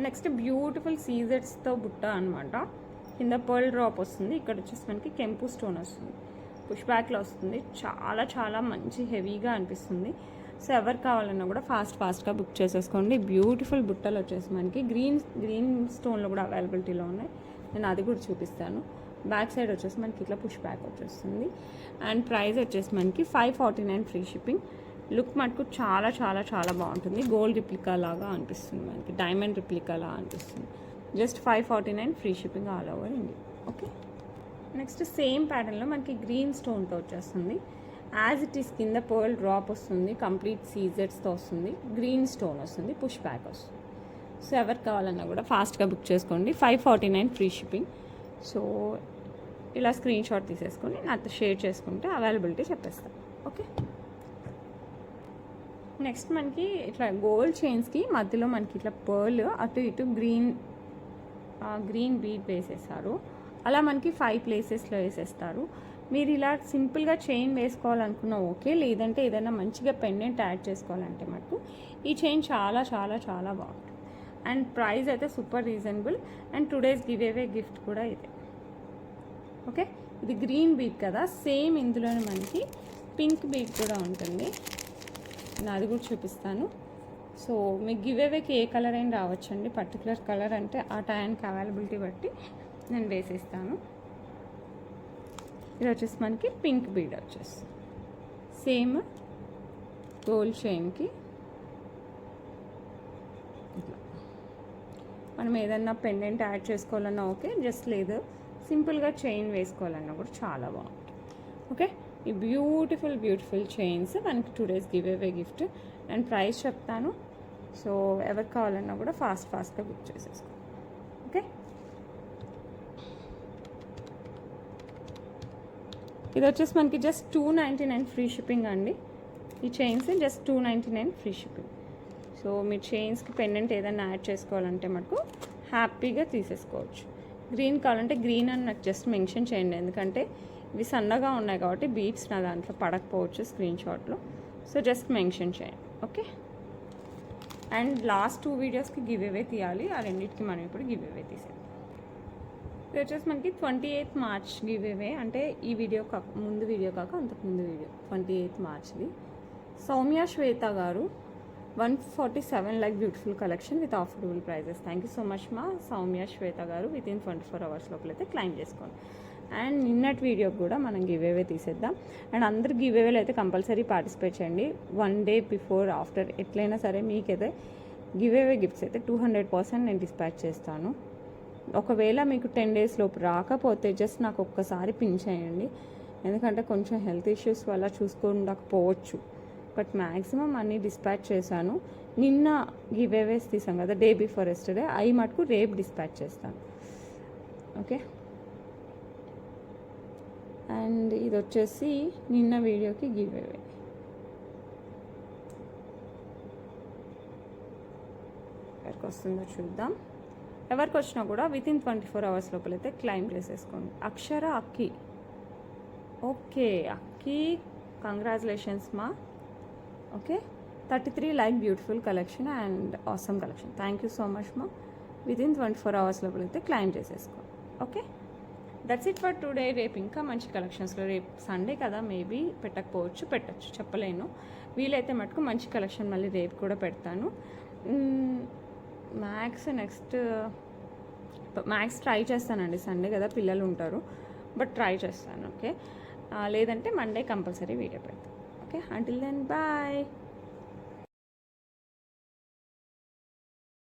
నెక్స్ట్ బ్యూటిఫుల్ సీజెట్స్తో బుట్ట అనమాట. కింద పర్ల్ డ్రాప్ వస్తుంది, ఇక్కడ వచ్చేసి మనకి కెంపు స్టోన్ వస్తుంది, పుష్ బ్యాక్లో వస్తుంది. చాలా చాలా మంచి హెవీగా అనిపిస్తుంది. సో ఎవరు కావాలన్నా కూడా ఫాస్ట్గా బుక్ చేసేసుకోండి. బ్యూటిఫుల్ బుట్టలు వచ్చేసి మనకి గ్రీన్ స్టోన్లో కూడా అవైలబిలిటీలో ఉన్నాయి, నేను అది కూడా చూపిస్తాను. బ్యాక్ సైడ్ వచ్చేసి మనకి ఇట్లా పుష్ బ్యాక్ వచ్చేస్తుంది. అండ్ ప్రైస్ వచ్చేసి మనకి 549 ఫ్రీ షిప్పింగ్. లుక్ మటుకు చాలా చాలా చాలా బాగుంటుంది. గోల్డ్ రిప్లికా లాగా అనిపిస్తుంది, మనకి డైమండ్ రిప్లికా లాగా అనిపిస్తుంది. Just 549 free shipping all over India. Okay, next same ప్యాటర్న్లో మనకి గ్రీన్ స్టోన్తో వచ్చేస్తుంది. యాజ్ ఇట్ ఈస్ కింద పర్ల్ డ్రాప్ వస్తుంది, కంప్లీట్ సీజెట్స్తో వస్తుంది, గ్రీన్ స్టోన్ వస్తుంది, పుష్ బ్యాక్ వస్తుంది. సో ఎవరికి కావాలన్నా కూడా ఫాస్ట్గా బుక్ చేసుకోండి. 549 ఫ్రీ షిప్పింగ్. సో ఇలా స్క్రీన్ షాట్ తీసేసుకొని నాతో షేర్ చేసుకుంటే అవైలబిలిటీ చెప్పేస్తాను. ఓకే, నెక్స్ట్ మనకి ఇట్లా గోల్డ్ చైన్స్కి మధ్యలో మనకి ఇట్లా పర్ల్ అటు ఇటు గ్రీన్ బీడ్ వేసేసారు. అలా మనకి 5 ప్లేసెస్లో వేసేస్తారు. మీరు ఇలా సింపుల్గా చైన్ వేసుకోవాలనుకున్నా ఓకే, లేదంటే ఏదైనా మంచిగా పెండెంట్ యాడ్ చేసుకోవాలంటే మటుకు ఈ చైన్ చాలా చాలా చాలా బాగుంటుంది. అండ్ ప్రైస్ అయితే super reasonable. And today's give away gift కూడా ఇదే. ఓకే, ఇది గ్రీన్ బీడ్ కదా, సేమ్ ఇందులోనే మనకి పింక్ బీడ్ కూడా ఉంటుంది. నాది కూడా చూపిస్తాను. సో మీకు గివ్ అవేకి ఏ కలర్ అయినా రావచ్చండి. పర్టికులర్ కలర్ అంటే ఆ టైంకి అవైలబిలిటీ బట్టి నేను వేసేస్తాను. ఇది వచ్చేసి మనకి పింక్ బీడ్ వచ్చేసి సేమ్ గోల్డ్ చైన్కి ఇట్లా మనం ఏదన్నా పెండెంట్ యాడ్ చేసుకోవాలన్నా ఓకే, జస్ట్ లేదు సింపుల్గా చైన్ వేసుకోవాలన్నా కూడా చాలా బాగుంటుంది. ఓకే, ఈ బ్యూటిఫుల్ చైన్స్ మనకి 2 days give away gift. And price చెప్తాను. సో ఎవరికి కావాలన్నా కూడా ఫాస్ట్గా బుక్ చేసేసుకో. ఓకే, ఇది వచ్చేసి మనకి జస్ట్ 299 ఫ్రీ షిప్పింగ్ అండి. ఈ chains just 299 free shipping. So మీరు చైన్స్కి పెండెంట్ ఏదైనా యాడ్ చేసుకోవాలంటే మటుకు హ్యాపీగా తీసేసుకోవచ్చు. గ్రీన్ కావాలంటే గ్రీన్ అని నాకు జస్ట్ మెన్షన్ చేయండి, ఎందుకంటే ఇవి సన్నగా ఉన్నాయి కాబట్టి బీట్స్ నా దాంట్లో పడకపోవచ్చు స్క్రీన్ షాట్లో. సో జస్ట్ మెన్షన్ చేయండి. ఓకే, అండ్ లాస్ట్ 2 వీడియోస్కి గివ్ అవే తీయాలి. ఆ రెండింటికి మనం ఇప్పుడు గివ్ అవే తీసేది. ఇది వచ్చేసి మనకి 28th March గివ్ అవే, అంటే ఈ వీడియో ముందు వీడియో కాక అంతకుముందు వీడియో 28th Marchది. సౌమ్య శ్వేత గారు 147 like beautiful collection with affordable prices. Thank you so much మా సౌమ్య శ్వేత గారు. వితిన్ 24 hours లోపలైతే క్లైమ్ చేసుకోండి. అండ్ నిన్నటి వీడియోకి కూడా మనం గివ్ అవే తీసేద్దాం. అండ్ అందరు గివ్ అవేలో అయితే కంపల్సరీ పార్టిసిపేట్ చేయండి. 1 day బిఫోర్ ఆఫ్టర్ ఎట్లయినా సరే మీకైతే గివ్ అవే గిఫ్ట్స్ అయితే 200% నేను డిస్పాచ్ చేస్తాను. ఒకవేళ మీకు 10 days లోపు రాకపోతే జస్ట్ నాకు ఒక్కసారి పిన్ చేయండి, ఎందుకంటే కొంచెం హెల్త్ ఇష్యూస్ వల్ల చూసుకోకపోవచ్చు. బట్ మ్యాక్సిమం అన్నీ డిస్పాచ్ చేశాను. నిన్న గివ్ అవేస్ తీసాం కదా డే బిఫోర్ ఎస్టర్డే, అవి మటుకు రేపు డిస్పాచ్ చేస్తాను. ఓకే, అండ్ ఇది వచ్చేసి నిన్న వీడియోకి గివ్ అవే. ఎవరికి వస్తుందో చూద్దాం. ఎవరికి వచ్చినా కూడా వితిన్ 24 hours లోపలైతే క్లైమ్ చేసేసుకోండి. అక్షర అక్కి, ఓకే అక్కి కంగ్రాచులేషన్స్ మా. Okay, 33 like beautiful collection and awesome collection. Thank you so much మా. వితిన్ 24 hours లోపలైతే క్లైమ్ చేసేసుకోండి. Okay, that's it for today. రేపు ఇంకా మంచి కలెక్షన్స్లో, రేపు సండే కదా మేబీ పెట్టకపోవచ్చు, పెట్టచ్చు చెప్పలేను. వీలైతే మటుకు మంచి కలెక్షన్ మళ్ళీ రేపు కూడా పెడతాను. మ్యాక్స్ ట్రై చేస్తానండి. సండే కదా పిల్లలు ఉంటారు, బట్ ట్రై చేస్తాను. ఓకే, లేదంటే మండే కంపల్సరీ వీడియో పెడతాను. Okay, until then bye.